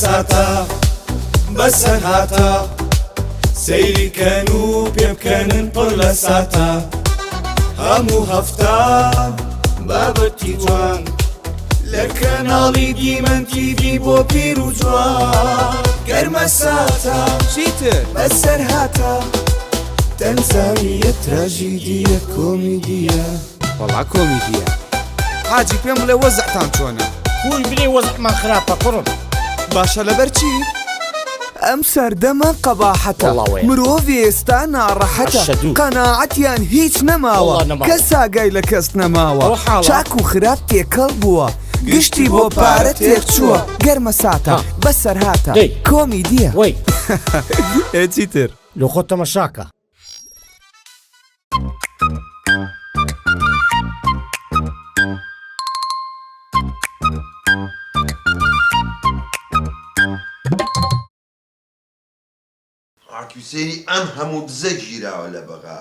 ساتا بەسەر هاتە سەیریکەن و پێبکەنن پڕ لە ساتە هەموو هەفتە بابەتی جوان لە کەناڵی دیمەن تیڤی بۆ پیر و جوان گەرمە ساتە چیتر؟ بەسەر هاتە تەنزانیە تراژیدیە کۆمیدیە وەڵا کۆمیدیە حاجی پێم بڵێ وەزعتان چۆنە؟ خوی بری وەزعمان خراپە کوڕم باشە لەبەر چی؟ ئەم سەردەمە قەباحەتە وەڵاوێ. مرۆڤ ئێستا ناڕەحەتە عەشەدوو. قەناعەتیان هیچ نەماوە وەڵا نەماوە. کەس ئاگای لە کەس نەماوە ئەو حاڵە. چاک و خراپ تێکەڵ بووە گشتی بۆ پارە تێکچووە گەرمە ساتە ها. بەسەر هاتە دەی. کۆمیدیە وەی چیتر؟ لە خۆت تەماشاکە ئاکوسێری ئەم هەموو بزە گیراوە لە بەغا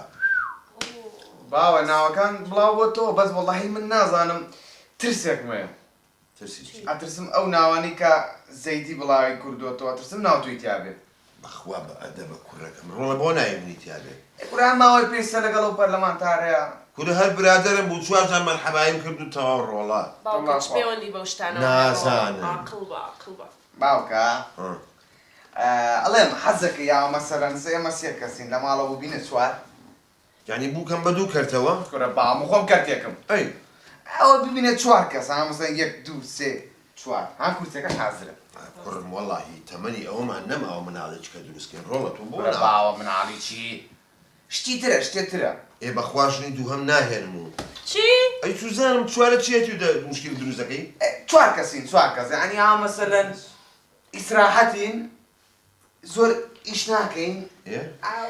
باوە ناوەکان بڵاو بۆ تۆ بەس وەڵاهی من نازانم ترسێکمەیە ترسی چی؟ ئەترسم ئەو ناوانی کە زەیدی بڵاوی کوردۆتەوە ئەترسم ناو توی تیابێ بەخوا بە ئەدەبە کوڕەکەم ڕۆڵە بۆ نایبنی تیاابێ قوران ماوەی پێویستە لەگەڵ ئەو پەرلەمانتارەیە کورە هەر برادرم بوو چوارجان مەرحەبایم کرد و تەواو ڕۆڵە باوکەچ پەیوەندی بەو شتانە نازانم. عاقڵ بە عاقڵ بە باوکە ئەڵێم حەزەکە یا مەسەرەن ئێمە سێ کەسین لە ماڵەوە بینە چوار یعنی بووکەم بە دوو کەرتەوە کورە بام خۆم کەرتێکم ئەی ئەوە ببینێت چوار کەس ئامەزە یەک دوو سێ چوار هەم کورسەکە حازرە کوڕم وەڵاهی تەمەنی ئەوەمان نەماوە مناڵێککە دروستکەین ڕۆڵە تۆ بۆ کورە باوە مناڵی چی شتی ترە شتێترە ئێ بەخواشنی دوو هەم ناهێنم و چی؟ ئەی سوزانم چوارە چیەتی و مشکل دروست دەکەی چوار کەسین چوار کەس یعنی ها مەسەلەن ئیسراحەتین زۆر ئیش ناکەین ئێ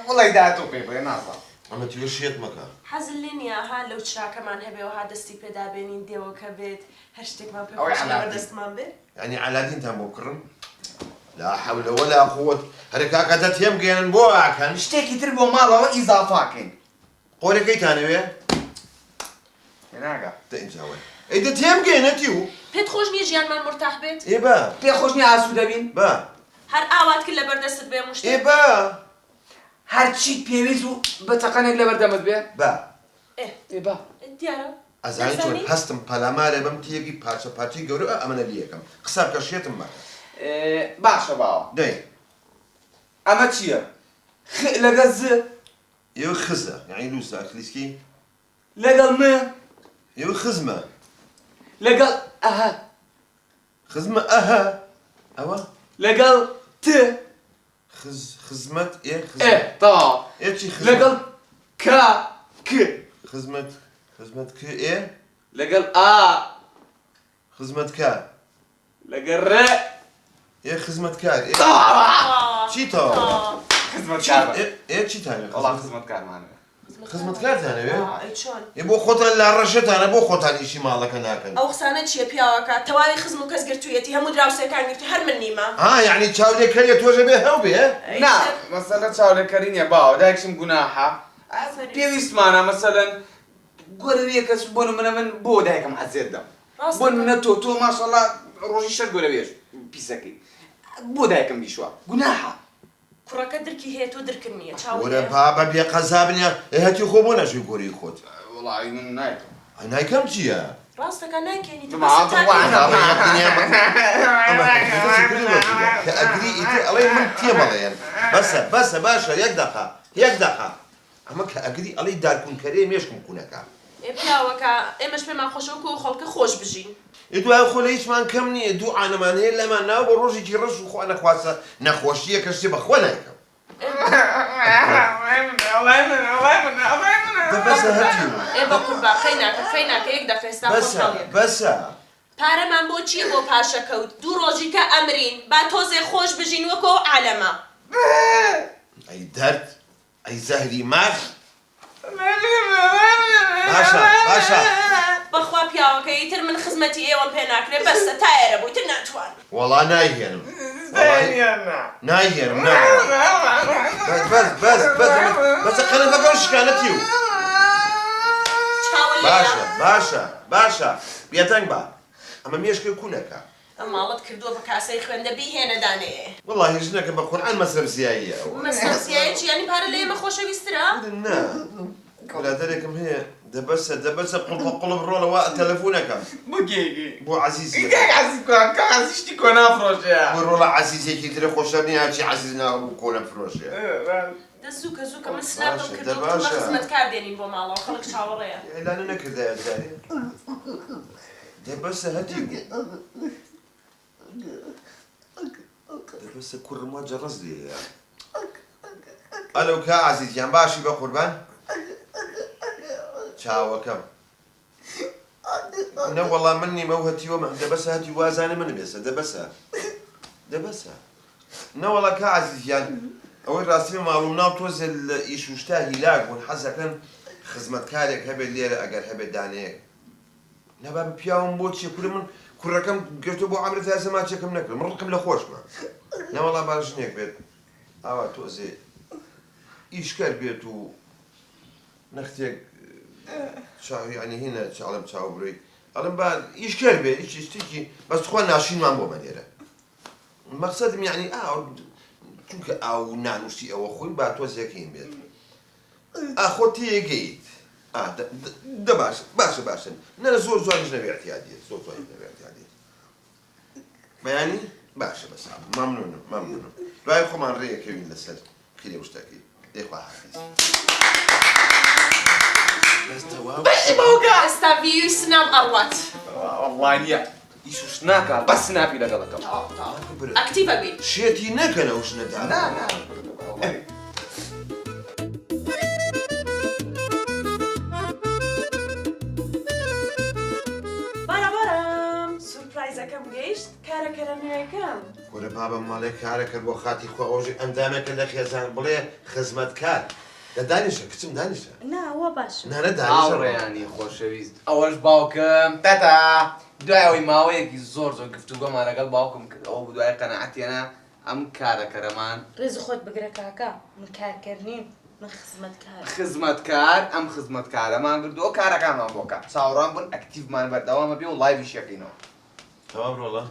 وڵی دا تۆ پێ بڵێ نازانم ئەمە توێ شێت مەکە حەزل لێ نییە ها لەو چراکەمان هەبێەوە ها دەستی پێدابێنین دێوەکە بێت هەر شتێکمان پێ ئەوەی عەلادین. دەستمان بێت یعنی عەلادینتان بۆ کڕم لا حەولە وەلا قووەت هەرێکا کە دەتێم گەێنن بۆ ئاکەن شتێکی تر بۆ ماڵەوە ئیزافاکەین قۆرەکەیتانەوێ ناگە دەئینجاوە ئەی دەتێم گەێنەتی و پێت خۆش نییە ژیانمان مرتاح بێت ئێ بە پێ خۆش نیە ئاسوودە دەبین بە هەر ئاوات کرد لەبەردەستت بێ مشت ئێ بە هەرچیت پێویست و بە تەقەنێک لەبەردەمت بێ بە ێ با دیارە ئەزانی چۆن نەزانی؟ هەستم پەلامارێ بەم تیەکی پارچە پارچەی گەورە ئەمەە لیەکەم قسە بکەشێتم مەکە باشە باوە دەی ئەمە چییە؟ لەگەڵ ز ئێوە خزە یعنی لووسە کلیسکی لەگەڵ م ئێوە خزمە لەگەڵ ئەهە خزمە ئەهە ئەوە لەگەڵ ت خزمەت ئێ ئێ تەواو ئێ چی لەگەڵ کا ک خزمەت کە ئێ لەگەڵ ئا خزمەت کار لەگەڵ ڕ ئێ خزمەت کار چی تەواو خزمەت کار ئێ چیتانێ وەڵام خزمەت کارمانە خزمەت کارتانەوێ ئەی چۆن ئێ بۆ خۆتان لا ڕەشەتانە بۆ خۆتان ئیشی ماڵەکە ناکەن ئەو قسانە چییە پیاوەکە تەواوی خزم و کەس گرتوویەتی هەموو دراوسەکان گرتی هەر من نیمە یعنی چاودێکەریە تۆژە بێ هەو بێ نا مەسەلە چاولێکەری نییە باوە دایکشم گوناحە پێویستمانە مەسەلەن گۆرەویە کەس بۆ منە من بۆ دایکم حەزێت دەم بۆ منە تۆ ماشەڵڵا ڕۆژی شەر گۆرەوێش پیسەکەی بۆ دایکم بیشوە گوناحە کوڕەکە درکی هەیە تۆ درکن نییە وەرە بابە بێ قەزابنیە هەتی خۆ بۆ نەژوی گۆری خۆت وڵی من نایکم نایکەم چییە؟ ڕاستەکە ناکەنی کە ئەگری ئیتر ئەڵێ من تێمەڵێن بەسە باشە یەک دەقا ئەمە کە ئەگری ئەڵێ دارکونکەرێ مێشکم کوونەکە ئێ پیاوەکە ئێمەش پێمان خۆشەوە و خەڵکە خۆش بژین دوای خۆ لە هیچمان کەم نییە دوو عانەمان هەیە لەمان ناو بۆ ڕۆژێکی ڕەش و خوا نەخواسە نەخۆشیە کە شتێ بەخوا نایکەم بەسە هەتیوە ئێ بە قوربا فەی ناکە یەک دەفێستا خۆشحاڵیەکە بەسە پارەمان بۆ چییە بۆ پاشەکەوت دوو ڕۆژی کە ئەمرین با تۆزێ خۆش بژین وەکۆ عالەمە ئەی دەرد ئەی زەهری ماش باشە بەخوا پیاوەکە ئیتر من خزمەتی ئێوەم پێ ناکرێ بەسە تا ئێرە بوویتر ناتوان وەڵا نایهێنم نایهێنم بەسە قەنەفەکە شکانەتی و باشە بێتەنگ بە ئەمە مێشکە کوونەکە ماڵت کردووە بە کاسەی خوێندە بیهێنە دانەیە والله ژنەکە بە قورئان مەسرەبزیاییە مەسەسیایی ینی پارە لە ئێمە خۆشەویسترا نا برادەرێکم هەیە دەبەسە قڵب ڕۆڵەوە تەلەفۆنەکەم بگێگی بۆ عەزیزی عزیز کە عزیشتی کۆ نافرۆشەیە بۆ ڕۆڵە عەزیزێکی ترە خۆشە نیە چی عەزیز ناوە کۆنە فرۆشێ دە زووکە من سناپم کردووە خزمەتکار دێنین بۆ ماڵەوە خەڵک چاوەڕێیە ئێلانە نەکردایە جارێ دەبەسە هەتی دەبەسە کوڕما جەڕەز لێیە ئەلو کا عەزیزیان باشی بە قوربان چاوەکەم نە وەڵام من نیمە و هەتیوە دەبەسە هەتی وازانە من بێسە دەبەسە نەوەڵا کا عەزیزیان ئەوەی ڕاستی ماڵوم ناو تۆزێ لە ئیش و شتا هیلاک بوون حەزەکەن خزمەتکارێک هەبێت لێرە ئەگەر هەبێت دانەیەک نەبا پیاوم بۆ چیە کوورە من کوڕەکەم گرتو بۆ عەمرە تا زەماچێکم نەکرد من ڕقم لە خۆشمە نەوەڵا باژنێک بێت ئاوا تۆزێ ئیشکەر بێت و نەختێک ینی هینە چاڵم چاو بڕی ئەڵم با ئیشکەر بێ هیچ شتێکی بەس خۆ ناشینمان بۆ مەلێرە مەقسەدم یعنی چونکە ئاو نانوشتی ئەوە خۆی با تۆزێکین بێت ئاخۆ تێگەیت دە باشە نە زۆر زۆریش نەبێ احتیاجیت زۆر زۆری نەبێ احتیاجیت بەیانی باشە بەسا مەمنونم دوای خۆمان ڕێیەکەوین لەسەر خیرێ شتەکەی دێخوا حافیز بەشی باوکە ئێستا ڤیوی سناب ئەڕوات والله نییە ئیشوش ناکات بەس سناپی لەگەڵەکەم ئەکتیڤە بین شێتی نەکەنە و شنەدا بارەبارم سورپرایزەکەم گەیشت کارەکەرە نوێیەکەم وەرە بابم ماڵێ کارە کرد بۆ خاتی خۆ ئەوژی ئەندامێکە لە خێزان بڵێ خزمەتکار لە دانیشە کچم دانیشە ناوە باش نانە دانیشە ئاوڕێیانی خۆشەویست ئەوەش باوکم تەتا دوای ئەوەی ماوەیەکی زۆر گفتوگۆمان لەگەڵ باوکم کرد ئەوە دوای قەنەعەتێنە ئەم کارەکەرەمان ڕێز خۆت بگرە کاکە من کارکردنیم من خزمەتکار ئەم خزمەتکارەمان کردووە کارەکانمان بۆکە چاوەڕوان بوون ئەکتیڤمان بەردەوامە بێ و لایڤیش یەکەینەوە تەواو ڕۆڵە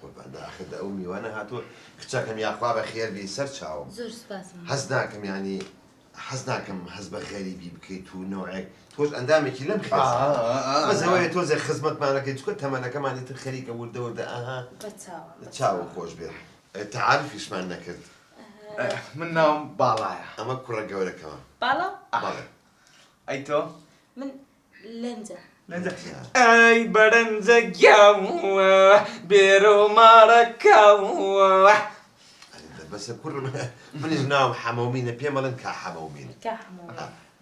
قوربان داخدا ئەو میوانە هاتووە کچەکەم یاخوا بە خێر بێ سەر چاوم زۆر سپاس حەز ناکەم ینی حەز ناکەم حەز بە غەریبی بکەیت و نوعێک تۆش ئەندامێکی لەم بەزەوەی تۆزێ خزمەتمانەکەی چکە تەمەنەکەمانی تر خەریکە وردەوردە ئاها چاوە خۆش بێت تعاریفیشمان نەکرد من ناوم باڵایە ئەمە کوڕە گەورەکەمە باڵا ئەی تۆ من لەنجە ئەی بەرەنجە گیاوە بێرە و مارەکەوە بەسە کوڕ منیش ناوم حەمەومینە پێم بەڵێن کا حەمەومین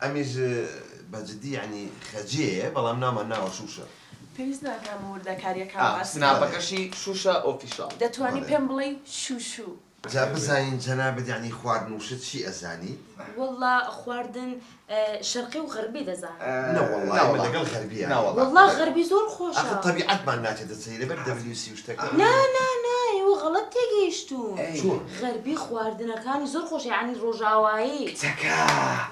ئەمیش بەجددی ینی خەجێیە بەڵام نامان ناوە شوشە پێویست ناکەم وردەکاریەکان سناپەکەشی شوشە ئۆفیشاڵ دەتوانی پێم بڵێ شوشو جا بزانین جەنابەت یعنی خواردن وشت چی ئەزانی؟ وەڵڵا خواردن شەرقی و غەربی دەزانم نە وەڵڵا لەگەڵ غەربیە وەڵڵا غەربی زۆر خۆشە ئەخە تەبیعەتمان ناچێتە سەیرە بەر WC شتەکە نا ئێوە غەڵەت تێگەیشتوون غەربی خواردنەکانی زۆر خۆشە یعنی ڕۆژاوایی چەکە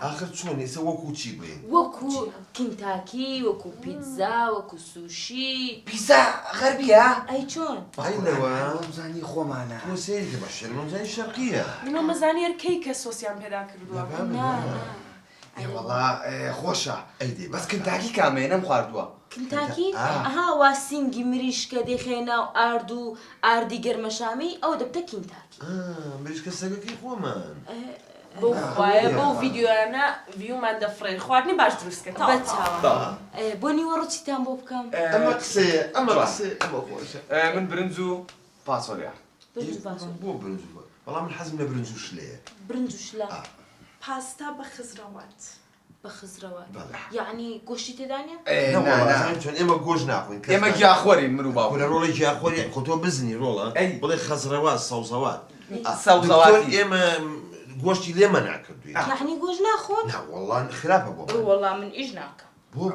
ئاخر چۆن ئێستا وەکو چی بێن؟ وەکو کینتاکی وەکو پیتزا وەکو سوشی پیزا غەربیە؟ ئەی چۆن؟ ئەینەوە زانی خۆمانە تۆ سەیرکە بە شەرمەزانی شەرقیە منۆ مەزانێر کەی کە سۆسیان پێدا کردووە وەڵا خۆشە ئەیدێ بەس کنتاکی کامێ نەم خواردووە کنتاکی؟ ئەها وا سینگی مریشکە دەخێنا و ئارد و ئاردی گەرمەشامی ئەو دەبتە کینتاکی مریشکە سەگەکەی خۆمان بۆ خوایە بەو ڤیدیۆیانە ڤیومان دەفڕێن خواردنی باش دروستکە بەچاوە بۆ نیوەڕۆچیتان بۆ بکەم ئەمە قسەیە ئەمە قسەیە ئەمە خۆشە من برنج و پاسۆلیا بۆ برنج بەڵام من حەزم لە برنج و شلەیە برنج و شلە پاستا بە خزراوات بە خزراوات یعنی گۆشتی تێدانە؟ چۆن ئێمە گۆژ ناخۆین ئێمە گیاخۆرین من و باوکم کورە ڕۆڵی گیاخۆری خۆ تۆ بزنی ڕۆڵە بڵێ خەزڕەوات سەوزەوات سەوزەواتی ئێمە گۆشتی لێمە ناکردووی یعنی گۆژ ناخۆن؟ نا وەڵڵا خراپە بۆ وەڵڵا من ئیش ناکەم بۆ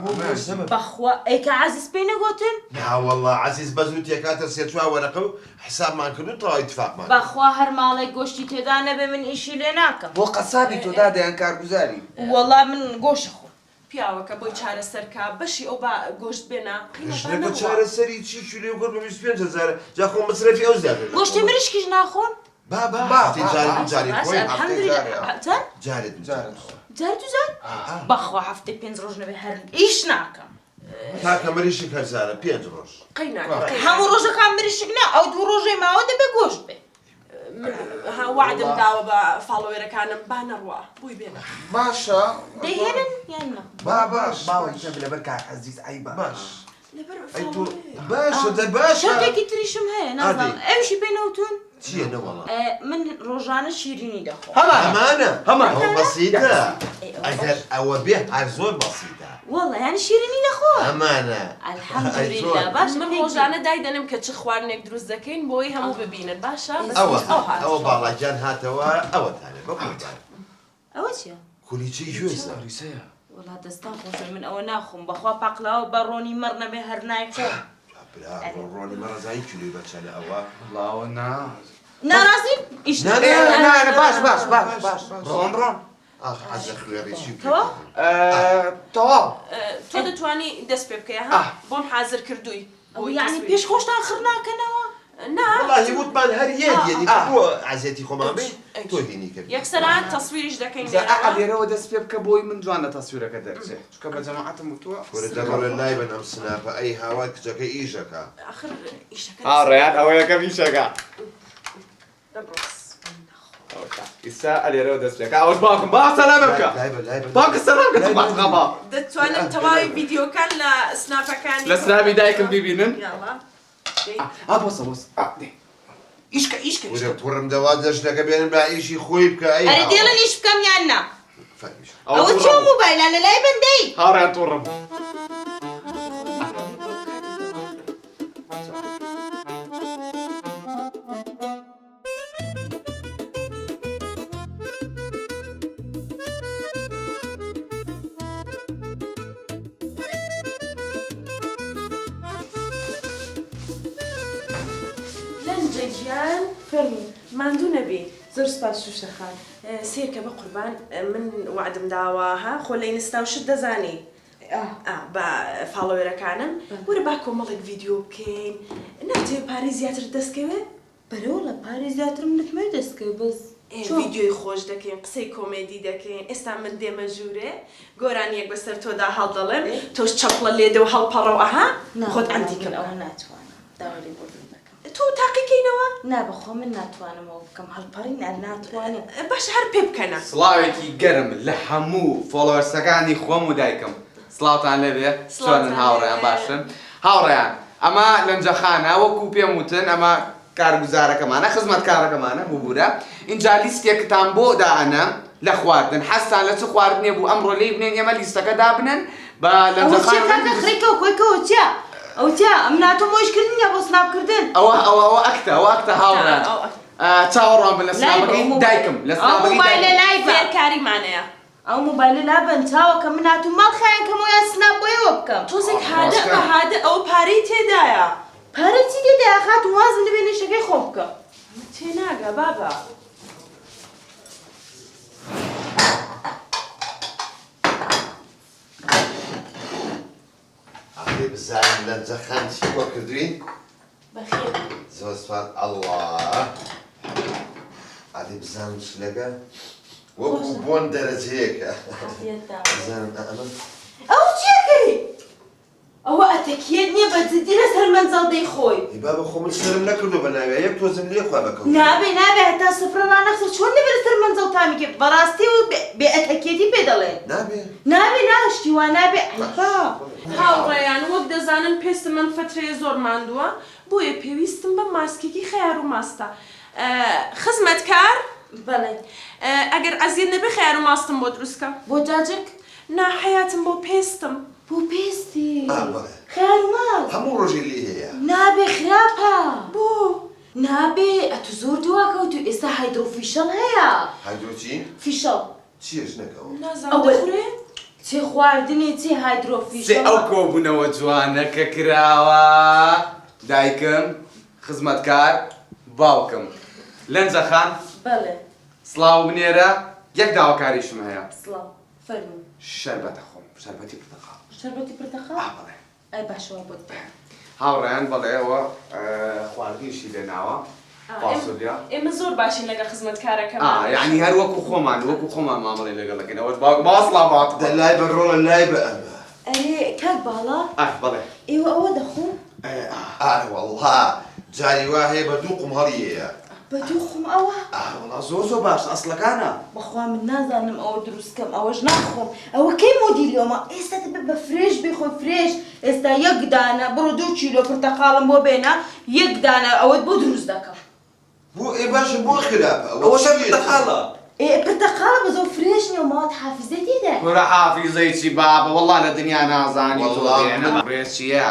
بەخوا ئەیکە عەزیز پێی نەگوتن؟ نا وەڵڵا عەزیز بەزوو تێکاتە سێ چوار وەرەقە و حسابمان کرد و تەواو ئیتفاقمان بەخوا هەر ماڵێک گۆشتی تێدا نەبێ من ئیشی لێ ناکەم بۆ قەسابی تۆ دادەیان کارگوزاری وەڵڵا من گۆشە خۆم پیاوەکە بۆی چارەسەرکە بەشی ئەو بە گۆشت بێنە ژنەکە چارەسەری چی کیلۆ گۆشت بە 25,000 جا خۆ مەسرەفی ئەو زیاتر گۆشتی مریشکیش ناخۆن؟ جاری خۆی جارێت جار تو زار؟ بەخوا هەفتەی 5 ڕۆژ نەبێ هەر ئیش ناکەم. تاکە مریشک هەزارە 5 ڕۆژ قەی ناکە هەموو ڕۆژەکان مریشک نا ئەو 2 ڕۆژەی ماوە دەبێ گۆشت بێ. وعدم داوە بە فاڵۆوێرەکانم با نەڕوە بووی بێنە باشە دەیهێنن یان نا؟ باش باوەی تەبێ لەبەر کاک عەزیز ئەی باش ئەی تۆ باشە دە باشە شەوتێکی تریشم هەیە نازانم ئەوشی پێ نەوتون؟ چییە نەوەڵا من ڕۆژانە شیرینی دەخۆم. ئەمانە ئەوە بەسیتە ئەگەر ئەوە بێ هەر زۆر بەسیتە وەڵڵا یانی شیرینی دەخۆم. ئەمانە ئەلحەمدولیلا باش من ڕۆژانە دای دەنم کە چ خواردنێک دروست دەکەین بۆی هەموو ببینن باشە ئەوە باڵاجان هاتەوە ئەوەتانێ بەقوربان ئەوە چیە؟ کولیچی گوێزە وڵا دەستان خۆشە من ئەوە ناخۆم بەخوا پاقلاوە بە ڕۆنی مەڕ نەبێ هەر نایخۆم. ڕۆنی مەڕەزایی کیلوی بەچەنە ئەوە لاوە نا ناڕازین؟ ئیش باش ڕۆن حەزە خوێڕێکی تەواو تۆ دەتوانی دەست پێ بکەی ها بۆم حازر کردووی ئەو یعنی پێش خۆشتان خڕ ناکەنەوە؟ والله وتمان هەر یەدیێنی بۆ عەزیەتی خۆمان بێ تۆ هینی کرد یەکسەران تەسویریش دەکەین لێرەوە دەست پێ بکە بۆی من جوانە تەسویرەکە دەرچێت چکە بە جەماعەتم وتووە وەرە دەڕۆ لای بن ئەم سناپە ئەی هاوای کچەکەی ئیژەکە آخر ئیشەکە ڕێیان ئەوە یەکەم ئیشەکە ئیسا ئەلێرەوە دەست پێکە ئەوەش باکم با سەلام بکە باکە سەلام بکە بەخەبا دەتوانم تەواوی ڤیدیۆکان لە سناپەکانی لە سناپی دایکم بیبینن یاڵا بۆسە ئیشکە وەرە کوڕم دەوا دەشتەکە بێنن با ئیشی خۆی بکە ئەی ئەرە دێڵە نیش بکەم یان نا؟ فەرمیش ئەوە چۆ مۆبایلان لە لای بەندەی؟ هاڕیان تووڕم لەنجەگیان فەرمی ماندوو نەبی زۆر سپاس شوشەخان سیرکە بە قوربان من وعدم داوە ها خۆ لە ئینستا و شت دەزانی بە فاڵۆوێرەکانم وەرە با کۆمەڵێک ڤیدیۆ بکەین ناتوێ پارەی زیاتر دەستکەوێت بەرەوە لە پارەی زیاترم نتمێ دەستکەوێت بەس ڤیدیۆی خۆش دەکەین قسەی کۆمێدی دەکەین ئێستا من دێمە ژوورێ گۆرانیەک بەسەر تۆدا هەڵ دەڵێم تۆش چەپڵە لێدە و هەڵپەڕە و ئەها خۆت ئەندیکە ئەوە ناتوانم داوای بۆ دەکەم. تۆ تاقیکەینەوە؟ نا بەخۆ من ناتوانم ئەوە بکەم هەڵپەڕین ناتوانم. باش هەر پێ بکەنە سڵاوێکی گەرم لە هەموو فۆلۆوەرسەکانی خۆم و دایکم سڵاوتان لەبێ چۆنن هاوڕێیان باشن هاوڕێیان ئەمە لەنجەخانە وەکو پێم وتن ئەمە کارگوزارەکەمانە خزمەتکارەکەمانە ببوورە اینجا لیستێکتان بۆ دائەنە لە خواردن حەستان لە چ خواردنێ بوو ئەمڕۆ لێی بنێن ئێمە لیستەکە دابنن بە لەنجەخانە خڕیکەوە کۆیکەوە چیا؟ ئەو چیا ئەم ناتۆ مۆشکردن یا بۆ سناپکردن؟ ئەوە ئەکتە هاوڕێیان چاوەڕوان بن لە سناپەکەی دایکم لە سناپەکەی مۆبایلە لای بە فێرکاریمانەیە ئەو مۆبایلە لا بن چاوە کە من هاتوو ماڵ خایەن کەمەوە یان سناپ بۆیەوە بکەم. تۆزێک هادە بە هادە ئەو پارەی تێدایە پارە چی دێدای خات و وازم لەبێ نێشەکەی خۆ بکە. تێناگە بابا ئەڵێ بزانین لەنجەخان چی بۆ کردوین بەخێر زۆر سوپاس ئەڵڵا ئەڵێ بزانم چ لەگە وەکو بۆن دەرەجەیەکە بزانم ئەمە ئەو چیەکەی؟ ئەوە ئەتەکیەت نییە بە جددی لەسەر مەنزەڵدەی خۆی. با بە خۆ من سرم نەکردو بە ناوێ یەک تۆزم لێ خوا بەکەوت نابێ هەتا سفرە نانەخسە چۆن لەبێ لەسەر مەنزەڵ تامیکێ بەڕاستی و بێ ئەتەکیەتی پێ دەڵێن. نابێ ناشتی وا نابێ ئەیبا هاوڕێیان وەک دەزانن پێستم من فترەیە زۆر ماندووە بۆیە پێویستم بە ماسکێکی خەیار و ماستە خزمەتکار بەڵێ ئەگەر ئەزیەت نەبێ خەیار و ماستم بۆ دروستکە بۆ جاجک نا حەیاتم بۆ پێستم بۆ پێستی خەیار و ماست هەموو ڕۆژی لێ هەیە نابێ خراپە بۆ نابێ ئەتو زۆر دواکەوتو ئێستا هایدرۆفیشەڵ هەیە هایدرۆچی؟ فیشەڵ چیش نەکەوە نازانم دەخورێ؟ چێ خواردنێ چێ هایدرۆفیشەڵ ئەو کۆبوونەوە جوانە کە کراوە دایکم خزمەتکار باوکم لەنجەخان بەڵێ سڵاو بنێرە یەک داواکاریشم هەیە سڵاو فەرموو شەربەتە خۆم شربەتی پرتەقال. شربەتی پرتەقال؟ بەڵێ. ئەی باشەوە بۆت بێ. هاوڕێیان بەڵێەوە خواردنیشی لێناوە. فاسۆلیا. ئێمە زۆر باشین لەگە خزمەتکارەکەم. یعنی هەر وەکو خۆمان مامەڵی لەگەڵەکەین ئەوەش باوەسڵا بات. لای بەڕۆڵە لای بە ئەمە. ئەرێ کاک باڵا بەڵێ. ئێوە ئەوە دەخۆن؟ والله جاری وا هەیە بە دوو قومهەڵیەیە. بە دوو خۆم ئەوە؟ وڵا زۆر باش ئەسڵەکانە. بەخوا من نازانم ئەوە دروستکەم ئەوەش ناخۆم. ئەوە کەی مۆدیلیۆمە؟ ئێستا دەبێت بە فرێش بخۆی فرێش. ئێستا یەک دانە بڕۆ 2 کیلۆ پرتەقاڵم بۆ بێنە یەک دانە ئەوەت بۆ دروست دەکەم. بۆ باشە بۆ خراپە ئەوە پرتەقاڵە. پرتەقاڵە بە زۆر فرێش نیە و ماوەت حافزەی تێدا. وەرە حافیزەی چی بابە وەڵا لە دنیا نازانی ڕێز چییە؟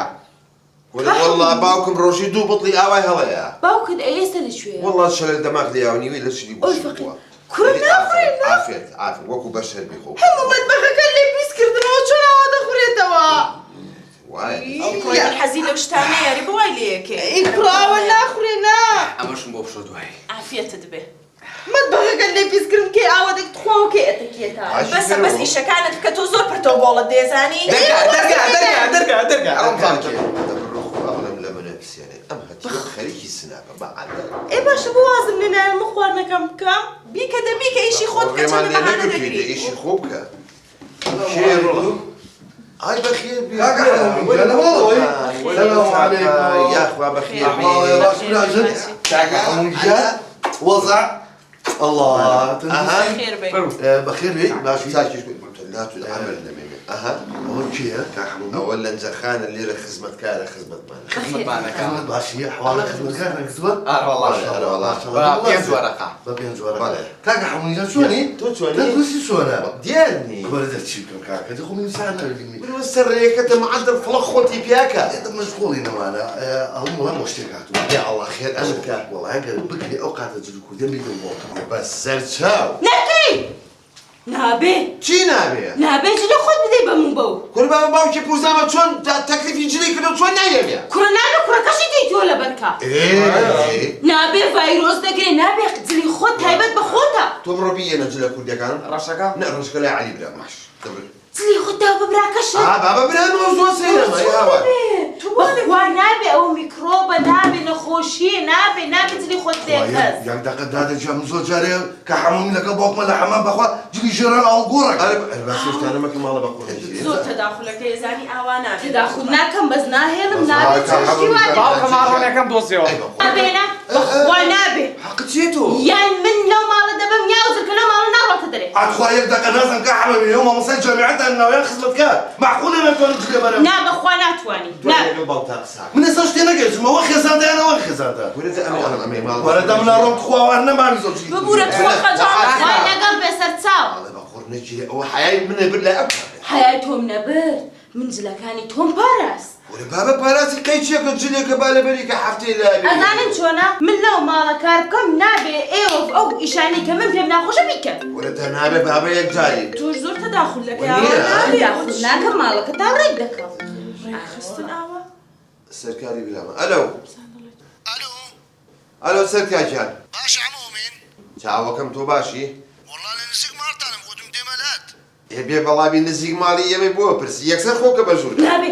والله باوکم ڕۆژی 2 بڵی ئاوای هەڵەیە. باوکت ئێستا لەکوێیە؟ والله شەلە دەماغ لیاونیوی لە شری ئۆی فەقیر کوڕ ناخورێن نا؟ عافێت وەکو بەشەر بیخۆ. هەموو مەتبەخەکە لێ پیسکردنەوە چۆن ئاوا دەخورێتەوە؟ کوڕی حەزی لەو شتانە یاری بۆ وای لێیەکێ. ئەی کوڕ ئاوە ناخورێ نا؟ ئەمەشم بۆ بشۆ دوایی. عافیەتت بێ. مەتبەخەکە لێ پیسکردن کێ ئاوا دەکت خواوە کێ ئەتەکێتە؟ بەس ئیشەکانت بکە تۆ زۆر پرتۆ بۆڵت دێزانی. دەرگا ئەم هەتیە خەریکی سناپە بەعادە. ئێ باشە بۆ وازم لێ نایە خواردنەکەم بکەم بیکە دەبیکە ئیشی خۆت بکە چەند بەهانە دەگری. ئیشی خۆ بکە. ئای بەخێر یاخوا بەخێر وەزع الله خێر بێ. بەخێر بێ باشی ساکیش ناتوێت ئەمر نەمێنێ. ئەوە کێیە ئەوە لەنجەخانە لێرە خزمەتکارە خزمەتمانە. خزمەتمانەکان. باشی حواڵە خزمەتکار نەکردووە؟ پێنج وەرەقە. بە 5 وەرەقە. کاکە حەموونیجان چۆنی؟ تۆ چۆنی؟ دەست چۆنە؟ دیارنی. وەرە دەرچی بکەم کاکە دە خۆ من ساعت نەبینی. بروە سەرڕێیەکەتە مەعەدەم فڵە خۆتی پیاکە. ئێدە مەشغوڵی نەمانە هەموو وەڵام بۆ شتێک هاتووە. یا ئەڵڵا خێر ئەمرکە. وەڵا ئەگەر بکرێ ئەو قاتە جلو کوردێن بیدەم بۆ. بەس سەرچاو. نەکەی! نابێ! چی نابێ؟ نابێ جلو خۆت بدەی بەمون بەو. کوڕ بابا باوکی پوزامە چۆن تەکلیفی جلی کردو چۆن نایەوێ؟ کوڕە نانە کوڕەکەشی دیتۆ لەبەرکە. نابێ ڤایرۆس دەگرێ نابێ جلی خۆت تایبەت بە خۆتە. تۆ بڕۆ بیێنە جلە کوردەکان. ڕەشەکە؟ نە ڕۆژکە لای عەلی برا ماش. جلی خۆت دا بە براکەشە. بابا برانەوە زۆر سەیرەمە یاوە. بەخوا نابێ ئەو میکرۆبە نابێ نەخۆشیە نابێ جلی خۆت دێکەس. یان دەقە دادەجام زۆر جارێ کە حەمومی لەگەڵ باوکمە لە حەمام بەخوا جلی ژێران ئاڵگۆڕێک. باسی شتانە مەکە ماڵە بە قوڕێکی. زۆر تەداخولەکە ێزانی ئاوا نابێ. تەداخول ناکەم بەس ناهێڵم نابێ چەشتی وانێ. باوکە ماڕۆنەکەم دۆزیەوە. نابێنە بەخوا نابێ. حەقت چێتۆ؟ یان من لەو ماڵە دەبم یا وزرکە لەو ماڵە ناڕاتە دەرێ. ئەخوا یەک دەقە نازم کە حەمەمی ئەو مامۆستای جامعەتان ناویان خزمەتکار. معقولە ناتوانم جلێ بەرەم. نا بەخوا ناتوانی. من ئێستا شتێ نەگەیشتمەوە خێزاندایانەوە خێزاندا. وەرە دەمنا ڕۆم خواوان نەمانی زۆر چی. ببوورە تۆ خەجاڵەت. وای لەگەڵ بێسەر چاو. ئەڵێ بە قوڕ نەگیرێ ئەوە حیای منە بر لای ئەو. حیای تۆم نەبرد من جلەکانی تۆم پاراست. وەرە بابا پاراسی قەیچێکە جلێکە بالەبەری کە هەفتەی لای بێ. ئەزانم چۆنە من لەو ماڵە کار بکەم نابێ ئێوە ئەو ئیشانەی کە من پێم ناخۆشە بیکەن. وەرە تا نابێ بابا یەک جاری. توش زۆر تەداخولەکە تەداخول ناکەم ماڵەکە تا ڕێک دەکەم. خستن ئاوا. سەرکاری بلامە. ئەلۆ. ئەلۆ سەرکارجان. باش عمومین چاوەکەم تۆ باشی؟ والله لە نزیک ماڵتانم خۆتم دێمەلات بێ بەڵامی نزیک ماڵی ئێمە بۆ پرسی یەکسەر خۆکە بەژوور. نابێ